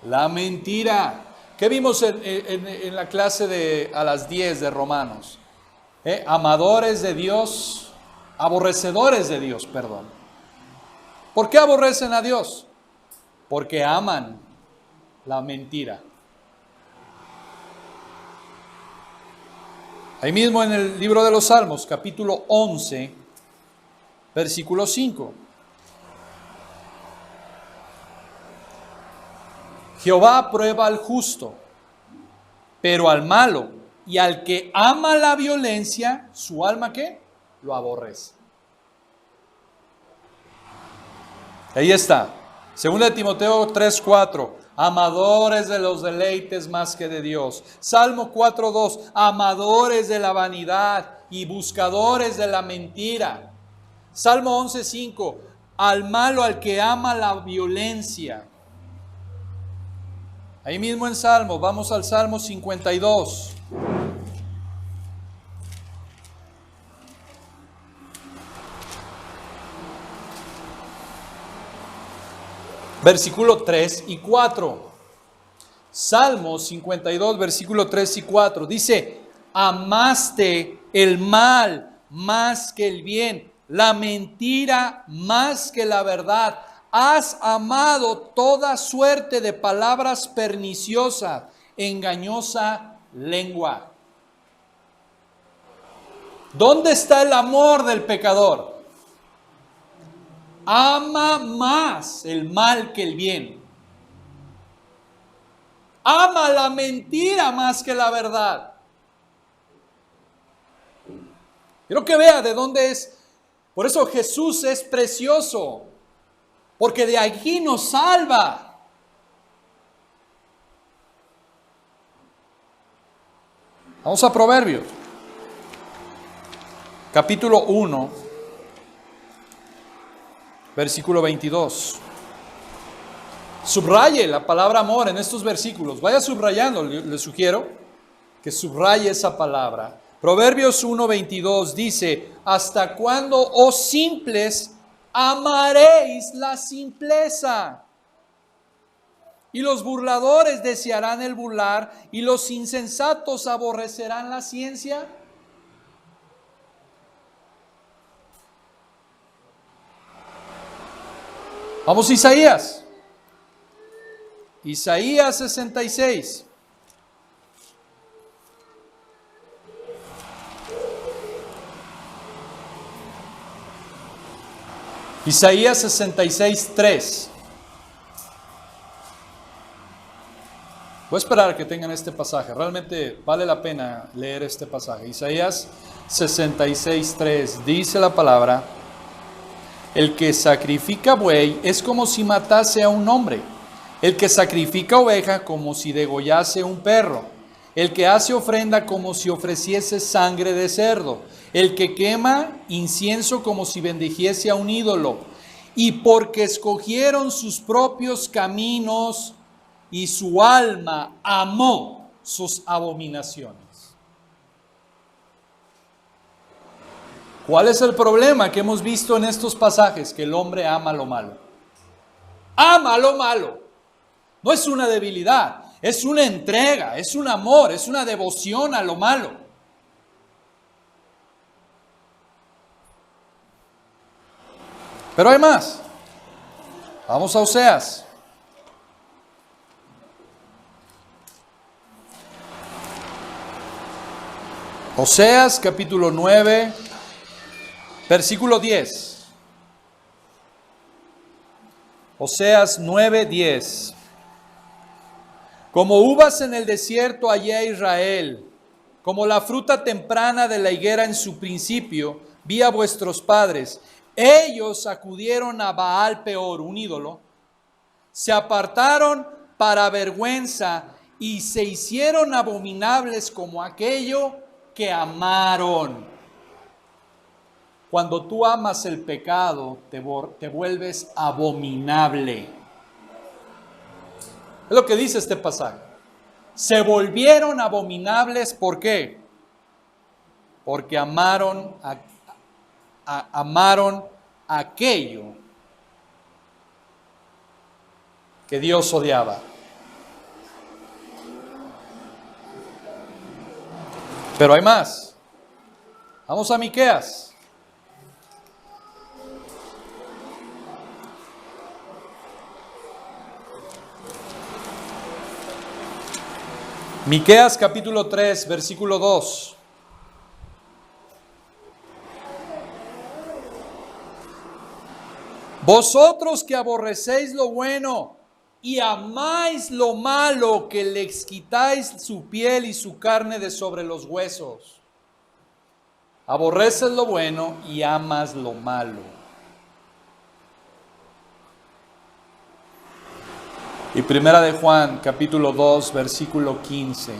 La mentira. ¿Qué vimos en la clase a las 10 de Romanos? Amadores de Dios, aborrecedores de Dios, perdón. ¿Por qué aborrecen a Dios? Porque aman la mentira. Ahí mismo en el libro de los Salmos, capítulo 11, versículo 5. Jehová prueba al justo, pero al malo y al que ama la violencia, ¿su alma qué? Lo aborrece. Ahí está. Segunda de Timoteo 3, 4. Amadores de los deleites más que de Dios. Salmo 4, 2. Amadores de la vanidad y buscadores de la mentira. Salmo 11, 5. Al malo, al que ama la violencia. Ahí mismo en Salmo, vamos al Salmo 52. Versículo 3 y 4. Salmo 52, versículo 3 y 4. Dice: amaste el mal más que el bien, la mentira más que la verdad. Has amado toda suerte de palabras perniciosas, engañosa lengua. ¿Dónde está el amor del pecador? Ama más el mal que el bien. Ama la mentira más que la verdad. Quiero que vea de dónde es. Por eso Jesús es precioso, porque de aquí nos salva. Vamos a Proverbios, capítulo 1. Versículo 22. Subraye la palabra amor en estos versículos. Vaya subrayando, le sugiero que subraye esa palabra. Proverbios 1:22 dice: ¿hasta cuándo, oh simples, amaréis la simpleza? Y los burladores desearán el burlar, y los insensatos aborrecerán la ciencia. Vamos a Isaías. Isaías 66. Isaías 66:3. Voy a esperar a que tengan este pasaje. Realmente vale la pena leer este pasaje. Isaías 66:3 dice la palabra: el que sacrifica buey es como si matase a un hombre. El que sacrifica oveja como si degollase un perro. El que hace ofrenda como si ofreciese sangre de cerdo. El que quema incienso como si bendijese a un ídolo. Y porque escogieron sus propios caminos y su alma amó sus abominaciones. ¿Cuál es el problema que hemos visto en estos pasajes? Que el hombre ama lo malo. Ama lo malo. No es una debilidad, es una entrega, es un amor, es una devoción a lo malo. Pero hay más. Vamos a Oseas. Oseas capítulo 9, versículo 10. Oseas 9:10. Como uvas en el desierto hallé a Israel, como la fruta temprana de la higuera en su principio, vi a vuestros padres. Ellos acudieron a Baal Peor, un ídolo, se apartaron para vergüenza y se hicieron abominables como aquello que amaron. Cuando tú amas el pecado, te vuelves abominable. Es lo que dice este pasaje. Se volvieron abominables, ¿por qué? Porque amaron aquello que Dios odiaba. Pero hay más. Vamos a Miqueas. Miqueas capítulo 3, versículo 2. Vosotros que aborrecéis lo bueno y amáis lo malo, que les quitáis su piel y su carne de sobre los huesos. Aborreces lo bueno y amas lo malo. Y primera de Juan, capítulo 2, versículo 15.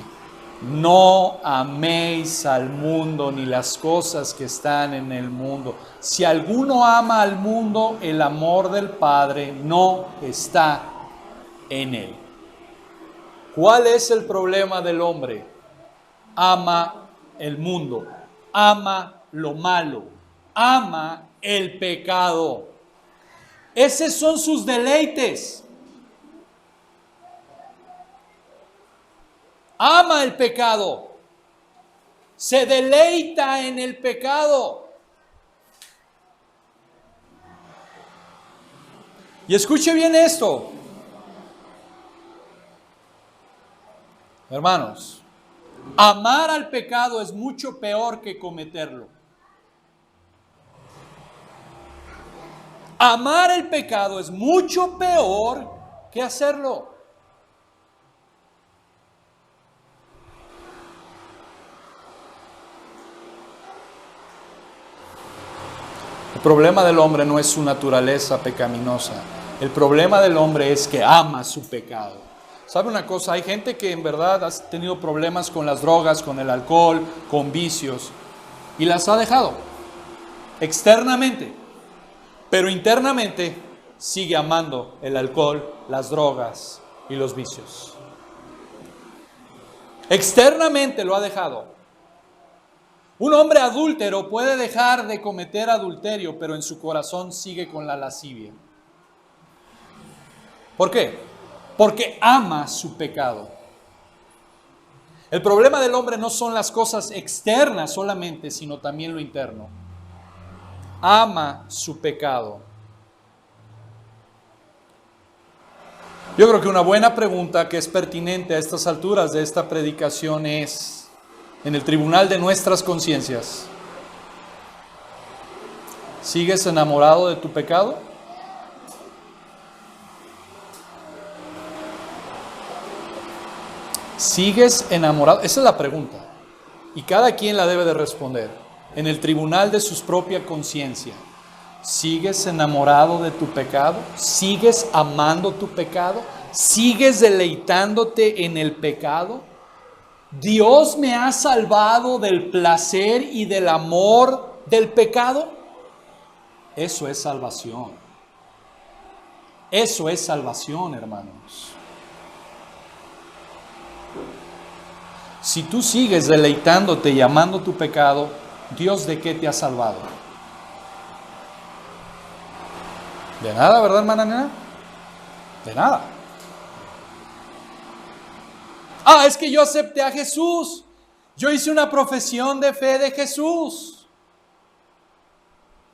No améis al mundo ni las cosas que están en el mundo. Si alguno ama al mundo, el amor del Padre no está en él. ¿Cuál es el problema del hombre? Ama el mundo, ama lo malo, ama el pecado. Esos son sus deleites. Ama el pecado, se deleita en el pecado. Y escuche bien esto, hermanos, amar al pecado es mucho peor que cometerlo. Amar el pecado es mucho peor que hacerlo. El problema del hombre no es su naturaleza pecaminosa. El problema del hombre es que ama su pecado. ¿Sabe una cosa? Hay gente que en verdad ha tenido problemas con las drogas, con el alcohol, con vicios, y las ha dejado externamente, pero internamente sigue amando el alcohol, las drogas y los vicios. Externamente lo ha dejado. Un hombre adúltero puede dejar de cometer adulterio, pero en su corazón sigue con la lascivia. ¿Por qué? Porque ama su pecado. El problema del hombre no son las cosas externas solamente, sino también lo interno. Ama su pecado. Yo creo que una buena pregunta que es pertinente a estas alturas de esta predicación es: en el tribunal de nuestras conciencias, ¿Sigues enamorado de tu pecado? ¿Sigues enamorado? Esa es la pregunta. Y cada quien la debe de responder en el tribunal de su propia conciencia. ¿Sigues enamorado de tu pecado? ¿Sigues amando tu pecado? ¿Sigues deleitándote en el pecado? ¿Dios me ha salvado del placer y del amor del pecado? Eso es salvación. Eso es salvación, hermanos. Si tú sigues deleitándote y amando tu pecado, ¿Dios de qué te ha salvado? De nada, ¿verdad, hermana Nena? De nada. Ah, es que yo acepté a Jesús. Yo hice una profesión de fe de Jesús.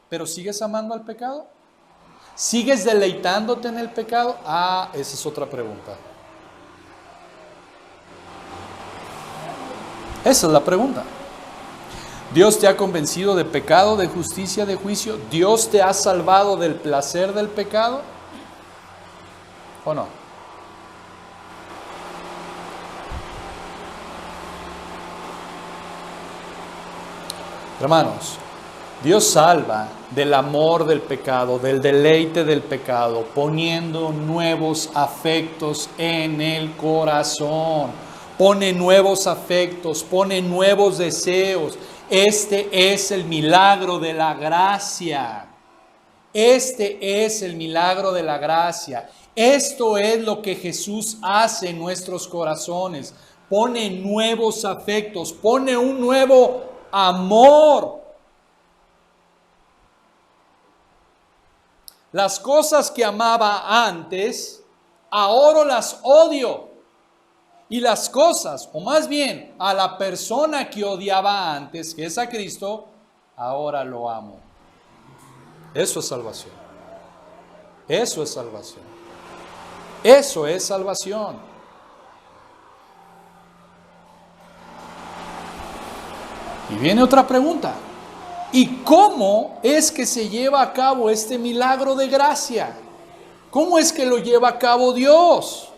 ¿Pero sigues amando al pecado? ¿Sigues deleitándote en el pecado? Ah, esa es otra pregunta. Esa es la pregunta. ¿Dios te ha convencido de pecado, de justicia, de juicio? ¿Dios te ha salvado del placer del pecado? ¿O no? Hermanos, Dios salva del amor del pecado, del deleite del pecado, poniendo nuevos afectos en el corazón. Pone nuevos afectos, pone nuevos deseos. Este es el milagro de la gracia. Este es el milagro de la gracia. Esto es lo que Jesús hace en nuestros corazones. Pone nuevos afectos, pone un nuevo amor. Las cosas que amaba antes, ahora las odio. Y las cosas, o más bien a la persona que odiaba antes, que es a Cristo, ahora lo amo. Eso es salvación. Eso es salvación. Eso es salvación. Y viene otra pregunta. ¿Y cómo es que se lleva a cabo este milagro de gracia? ¿Cómo es que lo lleva a cabo Dios?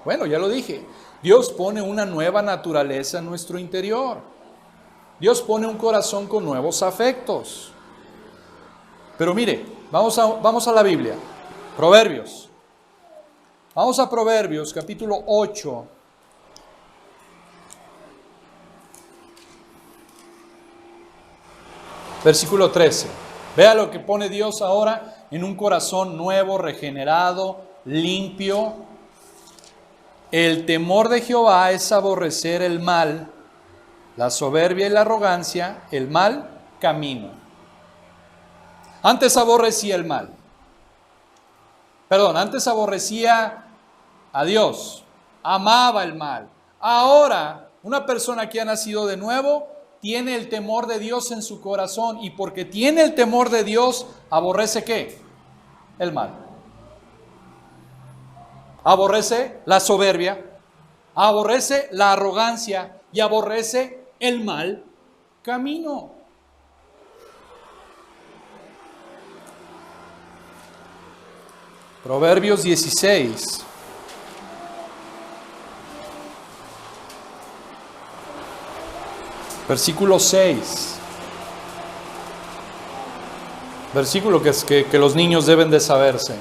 Bueno, ya lo dije. Dios pone una nueva naturaleza en nuestro interior. Dios pone un corazón con nuevos afectos. Pero mire, vamos a la Biblia. Proverbios. Vamos a Proverbios, capítulo 8. Versículo 13. Vea lo que pone Dios ahora en un corazón nuevo, regenerado, limpio. El temor de Jehová es aborrecer el mal, la soberbia y la arrogancia, el mal camino. Antes aborrecía el mal. Antes aborrecía a Dios, amaba el mal. Ahora, una persona que ha nacido de nuevo tiene el temor de Dios en su corazón, y porque tiene el temor de Dios, aborrece ¿qué? El mal. Aborrece la soberbia, aborrece la arrogancia y aborrece el mal camino. Proverbios 16. Versículo 6. Versículo que los niños deben de saberse.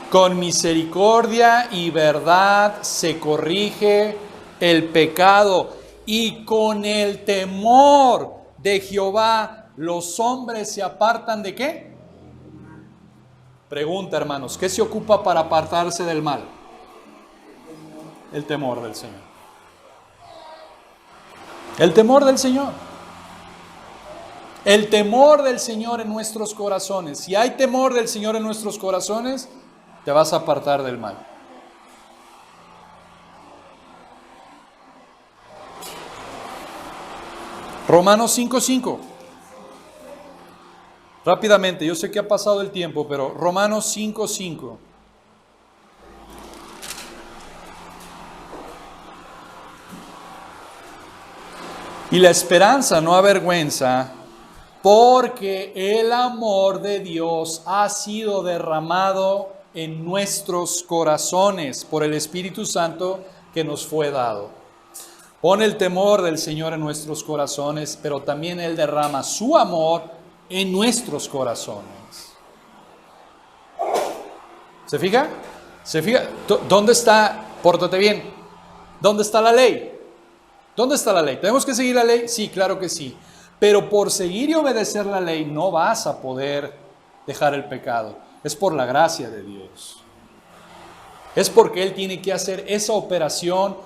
Con misericordia y verdad se corrige el pecado, y con el temor de Jehová los hombres se apartan ¿de qué? Pregunta, hermanos, ¿qué se ocupa para apartarse del mal? El temor del Señor. El temor del Señor. El temor del Señor en nuestros corazones. Si hay temor del Señor en nuestros corazones, te vas a apartar del mal. Romanos 5:5. Rápidamente, yo sé que ha pasado el tiempo, pero Romanos 5:5. Y la esperanza no avergüenza, Porque el amor de Dios ha sido derramado en nuestros corazones por el Espíritu Santo que nos fue dado. Pone el temor del Señor en nuestros corazones, pero también Él derrama su amor en nuestros corazones. ¿Se fija? ¿Se fija? ¿Dónde está? Pórtate bien. ¿Dónde está la ley? ¿Dónde está la ley? ¿Tenemos que seguir la ley? Sí, claro que sí. Pero por seguir y obedecer la ley no vas a poder dejar el pecado. Es por la gracia de Dios. Es porque Él tiene que hacer esa operación,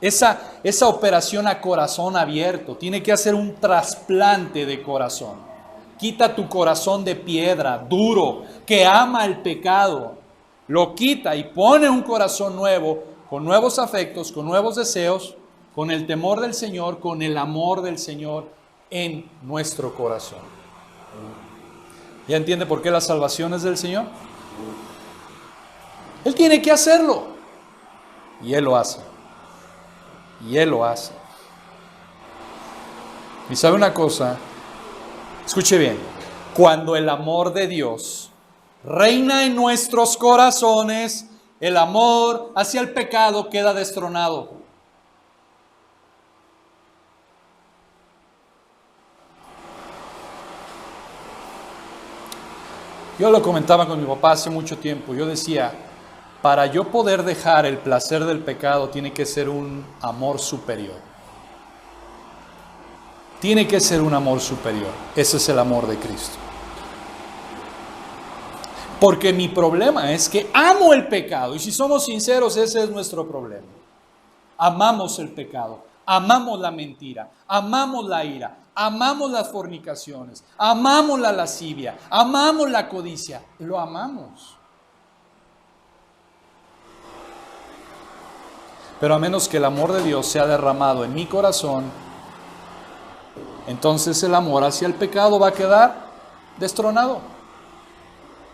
esa operación a corazón abierto. Tiene que hacer un trasplante de corazón. Quita tu corazón de piedra, duro, que ama el pecado. Lo quita y pone un corazón nuevo, con nuevos afectos, con nuevos deseos, con el temor del Señor, con el amor del Señor en nuestro corazón. ¿Ya entiende por qué la salvación es del Señor? Él tiene que hacerlo. Y Él lo hace. Y Él lo hace. Y sabe una cosa, escuche bien, cuando el amor de Dios reina en nuestros corazones, el amor hacia el pecado queda destronado. Yo lo comentaba con mi papá hace mucho tiempo. Yo decía, para yo poder dejar el placer del pecado tiene que ser un amor superior. Tiene que ser un amor superior. Ese es el amor de Cristo. Porque mi problema es que amo el pecado. Y si somos sinceros, ese es nuestro problema. Amamos el pecado, amamos la mentira, amamos la ira, amamos las fornicaciones, amamos la lascivia, amamos la codicia. Lo amamos. Pero a menos que el amor de Dios sea derramado en mi corazón, entonces el amor hacia el pecado va a quedar destronado.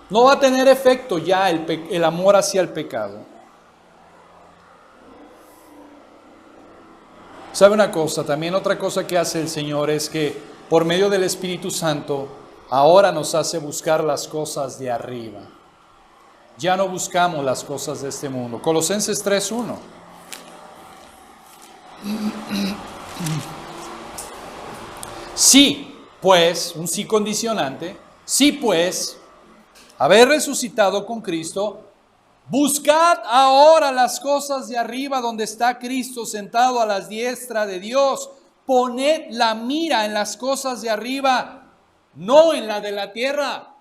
No va a tener efecto ya el amor hacia el pecado. ¿Sabe una cosa? También otra cosa que hace el Señor es que por medio del Espíritu Santo ahora nos hace buscar las cosas de arriba. Ya no buscamos las cosas de este mundo. Colosenses 3:1. Sí, pues, un sí condicionante, sí, pues, haber resucitado con Cristo, buscad ahora las cosas de arriba donde está Cristo sentado a la diestra de Dios. Poned la mira en las cosas de arriba, no en la de la tierra.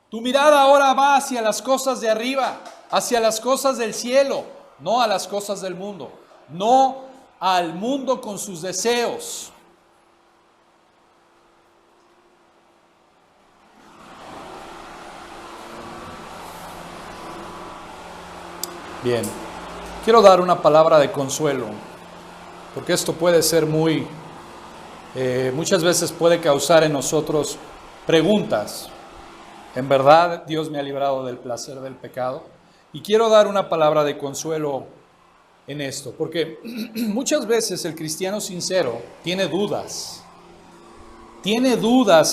Tu mirada ahora va hacia las cosas de arriba, hacia las cosas del cielo, no a las cosas del mundo, no al mundo con sus deseos. Bien, quiero dar una palabra de consuelo, porque esto puede ser muchas veces puede causar en nosotros preguntas. En verdad, Dios me ha librado del placer del pecado. Y quiero dar una palabra de consuelo en esto, porque muchas veces el cristiano sincero tiene dudas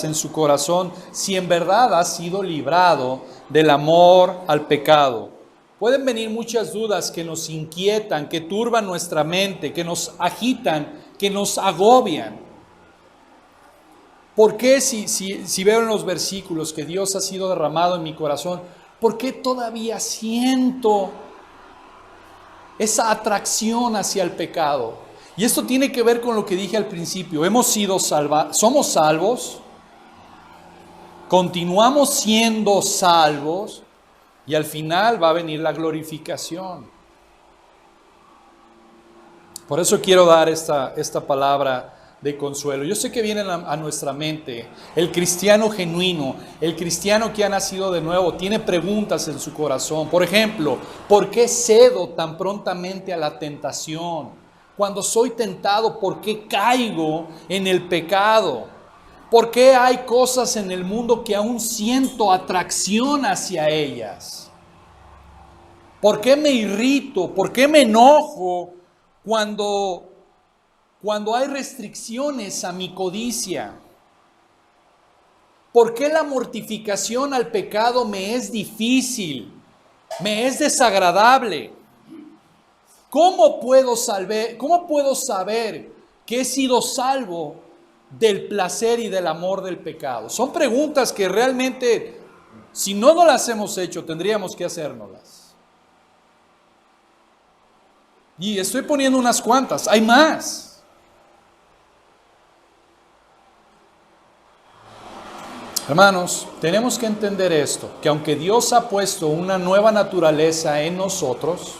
en su corazón si en verdad ha sido librado del amor al pecado. Pueden venir muchas dudas que nos inquietan, que turban nuestra mente, que nos agitan, que nos agobian. ¿Por qué si veo en los versículos que Dios ha sido derramado en mi corazón, por qué todavía siento esa atracción hacia el pecado? Y esto tiene que ver con lo que dije al principio. Somos salvos, continuamos siendo salvos y al final va a venir la glorificación. Por eso quiero dar esta palabra de consuelo. Yo sé que viene a nuestra mente el cristiano genuino, el cristiano que ha nacido de nuevo, tiene preguntas en su corazón. Por ejemplo, ¿por qué cedo tan prontamente a la tentación? Cuando soy tentado, ¿por qué caigo en el pecado? ¿Por qué hay cosas en el mundo que aún siento atracción hacia ellas? ¿Por qué me irrito? ¿Por qué me enojo cuando cuando hay restricciones a mi codicia? ¿Por qué la mortificación al pecado me es difícil, me es desagradable? ¿Cómo puedo saber que he sido salvo del placer y del amor del pecado? Son preguntas que realmente, si no nos las hemos hecho, tendríamos que hacérnoslas. Y estoy poniendo unas cuantas, hay más. Hermanos, tenemos que entender esto, que aunque Dios ha puesto una nueva naturaleza en nosotros,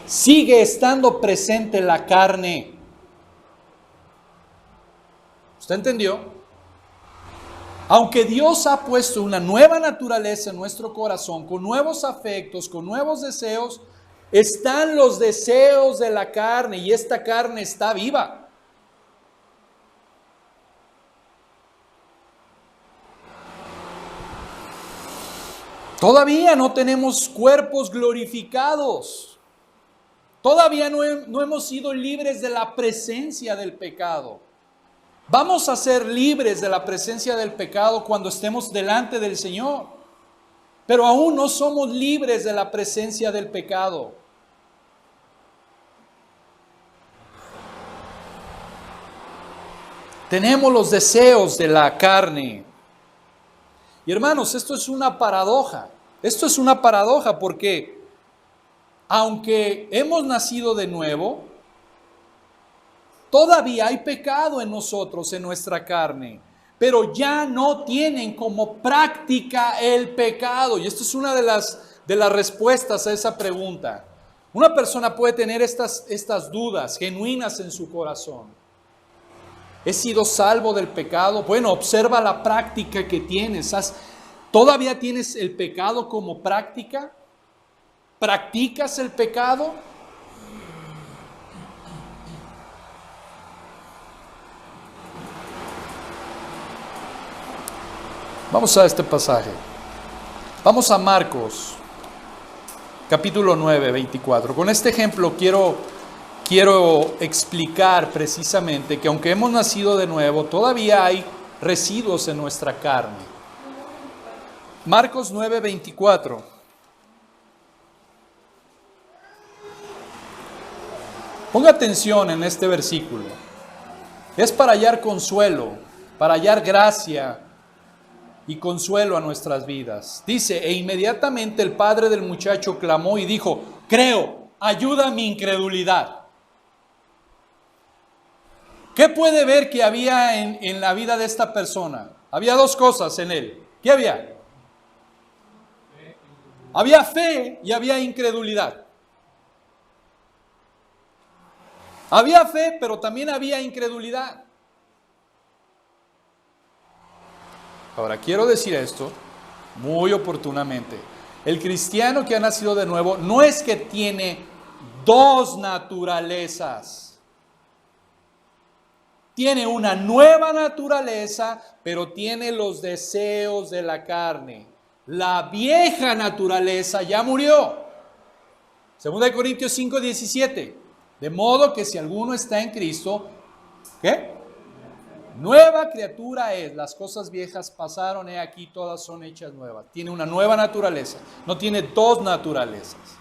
sigue estando presente la carne. ¿Usted entendió? Aunque Dios ha puesto una nueva naturaleza en nuestro corazón, con nuevos afectos, con nuevos deseos, están los deseos de la carne y esta carne está viva. Todavía no tenemos cuerpos glorificados. Todavía no hemos sido libres de la presencia del pecado. Vamos a ser libres de la presencia del pecado cuando estemos delante del Señor. Pero aún no somos libres de la presencia del pecado. Tenemos los deseos de la carne. Y hermanos, esto es una paradoja. Esto es una paradoja porque aunque hemos nacido de nuevo, todavía hay pecado en nosotros, en nuestra carne, pero ya no tienen como práctica el pecado. Y esto es una de las respuestas a esa pregunta. Una persona puede tener estas dudas genuinas en su corazón. ¿He sido salvo del pecado? Bueno, observa la práctica que tienes. ¿Todavía tienes el pecado como práctica? ¿Practicas el pecado? Vamos a este pasaje. Vamos a Marcos, capítulo 9, 24. Con este ejemplo quiero explicar precisamente que aunque hemos nacido de nuevo, todavía hay residuos en nuestra carne. Marcos 9, 24. Ponga atención en este versículo. Es para hallar consuelo, para hallar gracia y consuelo a nuestras vidas. Dice, e inmediatamente el padre del muchacho clamó y dijo, creo, ayuda a mi incredulidad. ¿Qué puede ver que había en la vida de esta persona? Había dos cosas en él. ¿Qué había? Había fe y había incredulidad. Había fe, pero también había incredulidad. Ahora, quiero decir esto muy oportunamente. El cristiano que ha nacido de nuevo no es que tiene dos naturalezas. Tiene una nueva naturaleza, pero tiene los deseos de la carne. La vieja naturaleza ya murió. 2 Corintios 5, 17. De modo que si alguno está en Cristo, ¿qué? Nueva criatura es. Las cosas viejas pasaron, he aquí todas son hechas nuevas. Tiene una nueva naturaleza. No tiene dos naturalezas.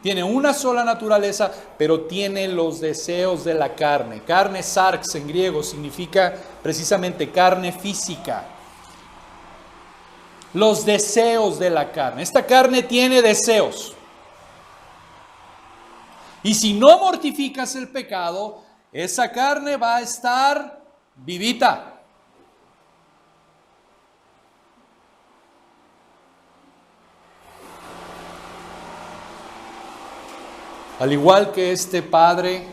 Tiene una sola naturaleza, pero tiene los deseos de la carne. Carne, sarx en griego, significa precisamente carne física. Los deseos de la carne. Esta carne tiene deseos. Y si no mortificas el pecado, esa carne va a estar vivita. Al igual que este padre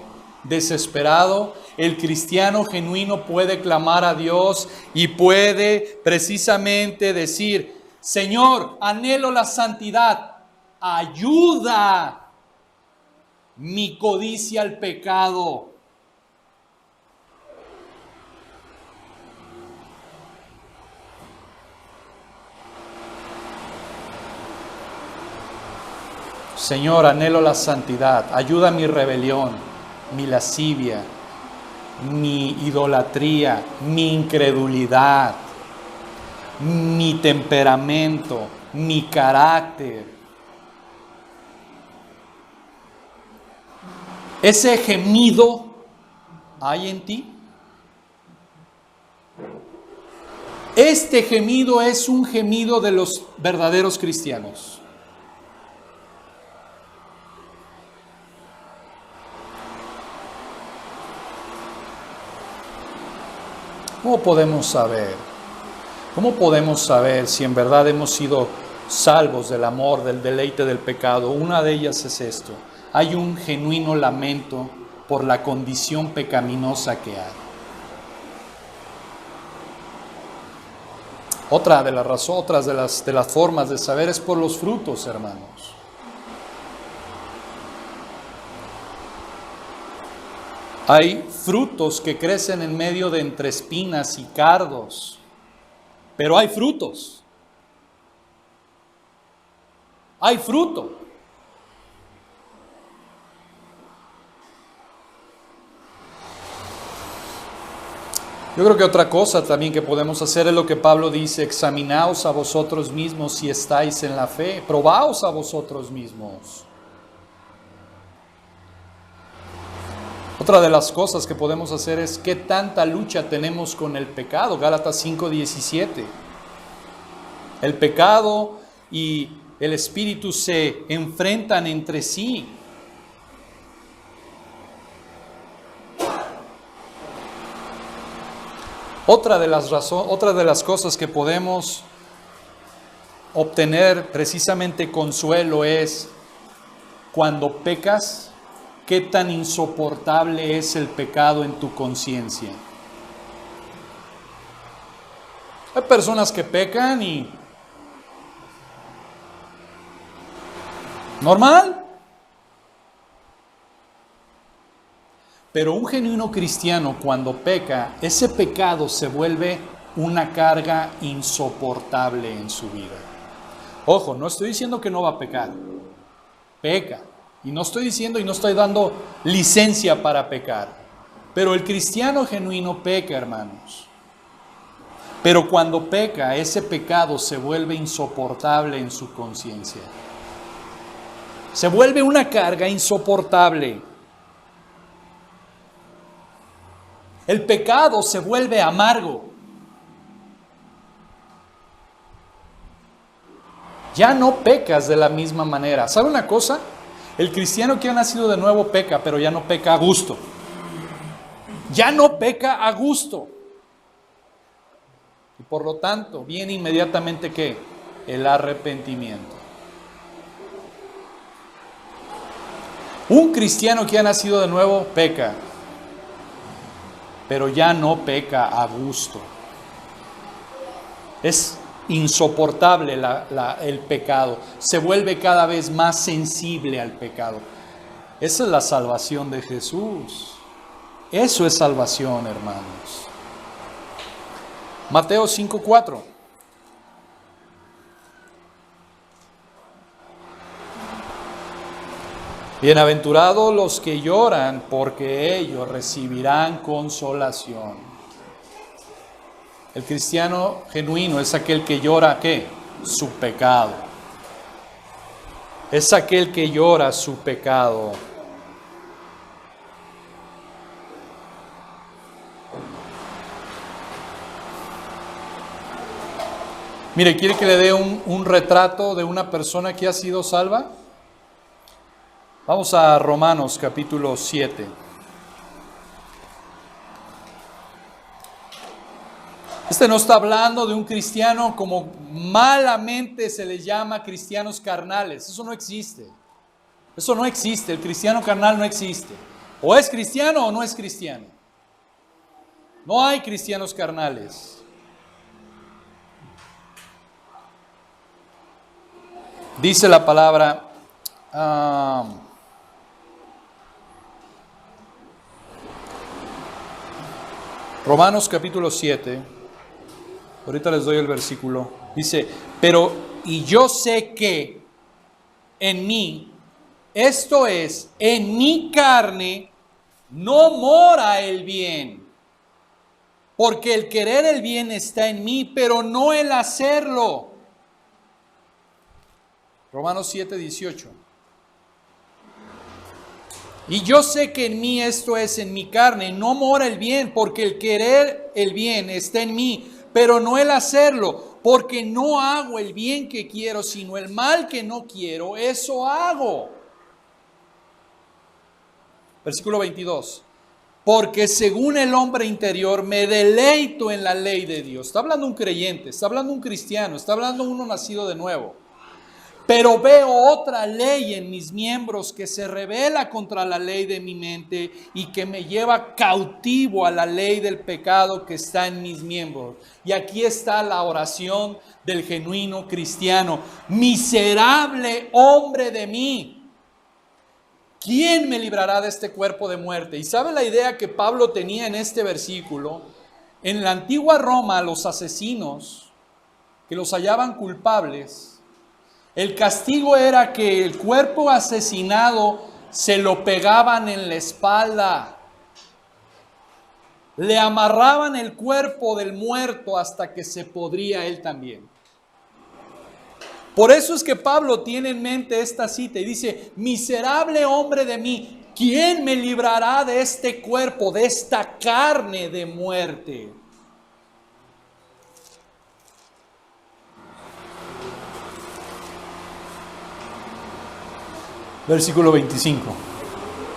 desesperado, el cristiano genuino puede clamar a Dios y puede precisamente decir, Señor, anhelo la santidad, ayuda mi codicia al pecado. Señor, anhelo la santidad, ayuda mi rebelión. mi lascivia, mi idolatría, mi incredulidad, mi temperamento, mi carácter. ¿Ese gemido hay en ti? Este gemido es un gemido de los verdaderos cristianos. ¿Cómo podemos saber? ¿Cómo podemos saber si en verdad hemos sido salvos del amor, del deleite del pecado? Una de ellas es esto: hay un genuino lamento por la condición pecaminosa que hay. Otras de las formas de saber es por los frutos, hermanos. Hay frutos que crecen en medio de entre espinas y cardos, pero hay frutos. Hay fruto. Yo creo que otra cosa también que podemos hacer es lo que Pablo dice: examinaos a vosotros mismos si estáis en la fe, probaos a vosotros mismos. Otra de las cosas que podemos hacer es qué tanta lucha tenemos con el pecado. Gálatas 5:17. El pecado y el espíritu se enfrentan entre sí. Otra de las cosas que podemos obtener precisamente consuelo es cuando pecas, qué tan insoportable es el pecado en tu conciencia. Hay personas que pecan y normal. Pero un genuino cristiano, cuando peca, ese pecado se vuelve una carga insoportable en su vida. Ojo, no estoy diciendo que no va a pecar. Peca. Y no estoy diciendo y no estoy dando licencia para pecar. Pero el cristiano genuino peca, hermanos. Pero cuando peca, ese pecado se vuelve insoportable en su conciencia. Se vuelve una carga insoportable. El pecado se vuelve amargo. Ya no pecas de la misma manera. ¿Sabe una cosa? El cristiano que ha nacido de nuevo peca, pero ya no peca a gusto. Ya no peca a gusto. Y por lo tanto, viene inmediatamente ¿qué? El arrepentimiento. Un cristiano que ha nacido de nuevo peca, pero ya no peca a gusto. Es insoportable el pecado. Se vuelve cada vez más sensible al pecado. Esa es la salvación de Jesús. Eso es salvación, hermanos. Mateo 5:4. Bienaventurados los que lloran, porque ellos recibirán consolación. El cristiano genuino es aquel que llora, ¿qué? Su pecado. Es aquel que llora su pecado. Mire, ¿quiere que le dé un retrato de una persona que ha sido salva? Vamos a Romanos capítulo 7. Este no está hablando de un cristiano como malamente se les llama cristianos carnales. Eso no existe. Eso no existe. El cristiano carnal no existe. O es cristiano o no es cristiano. No hay cristianos carnales. Dice la palabra... Romanos capítulo 7, ahorita les doy el versículo, dice, pero y yo sé que en mí, esto es, en mi carne, no mora el bien, porque el querer el bien está en mí, pero no el hacerlo. Romanos 7:18. Y yo sé que en mí, esto es, en mi carne, no mora el bien, porque el querer el bien está en mí, pero no el hacerlo, porque no hago el bien que quiero, sino el mal que no quiero, eso hago. Versículo 22. Porque según el hombre interior me deleito en la ley de Dios. Está hablando un creyente, está hablando un cristiano, está hablando uno nacido de nuevo. Pero veo otra ley en mis miembros que se rebela contra la ley de mi mente y que me lleva cautivo a la ley del pecado que está en mis miembros. Y aquí está la oración del genuino cristiano. Miserable hombre de mí, ¿quién me librará de este cuerpo de muerte? Y sabe la idea que Pablo tenía en este versículo. En la antigua Roma, los asesinos que los hallaban culpables, el castigo era que el cuerpo asesinado se lo pegaban en la espalda. Le amarraban el cuerpo del muerto hasta que se podría él también. Por eso es que Pablo tiene en mente esta cita y dice: miserable hombre de mí, ¿quién me librará de este cuerpo, de esta carne de muerte? Versículo 25.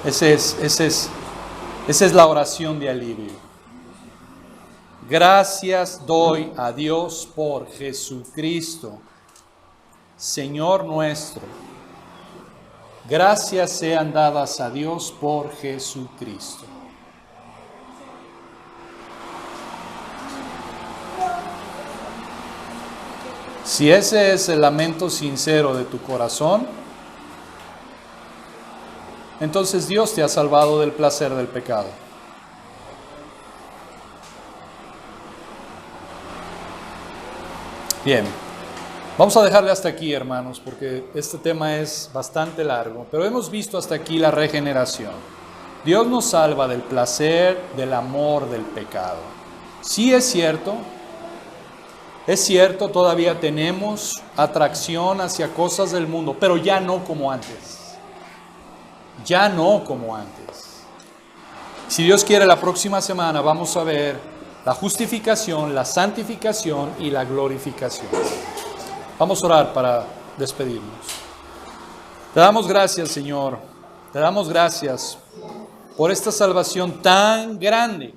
Esa es la oración de alivio. Gracias doy a Dios por Jesucristo, Señor nuestro. Gracias sean dadas a Dios por Jesucristo. Si ese es el lamento sincero de tu corazón, entonces Dios te ha salvado del placer del pecado. Bien, vamos a dejarle hasta aquí, hermanos, porque este tema es bastante largo, pero hemos visto hasta aquí la regeneración. Dios nos salva del placer, del amor, del pecado. Sí es cierto, todavía tenemos atracción hacia cosas del mundo, pero ya no como antes. Ya no como antes. Si Dios quiere, la próxima semana vamos a ver la justificación, la santificación y la glorificación. Vamos a orar para despedirnos. Te damos gracias, Señor. Te damos gracias por esta salvación tan grande.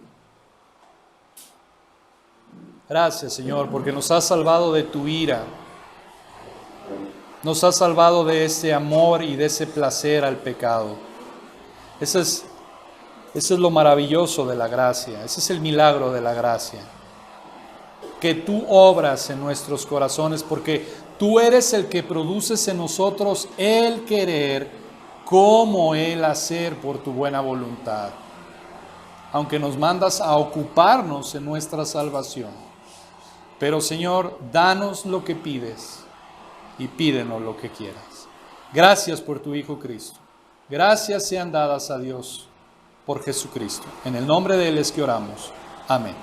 Gracias, Señor, porque nos has salvado de tu ira. Nos has salvado de ese amor y de ese placer al pecado. Eso es lo maravilloso de la gracia. Ese es el milagro de la gracia. Que tú obras en nuestros corazones, porque tú eres el que produces en nosotros el querer como el hacer por tu buena voluntad. Aunque nos mandas a ocuparnos en nuestra salvación. Pero, Señor, danos lo que pides. Y pídenos lo que quieras. Gracias por tu Hijo Cristo. Gracias sean dadas a Dios por Jesucristo. En el nombre de Él es que oramos. Amén.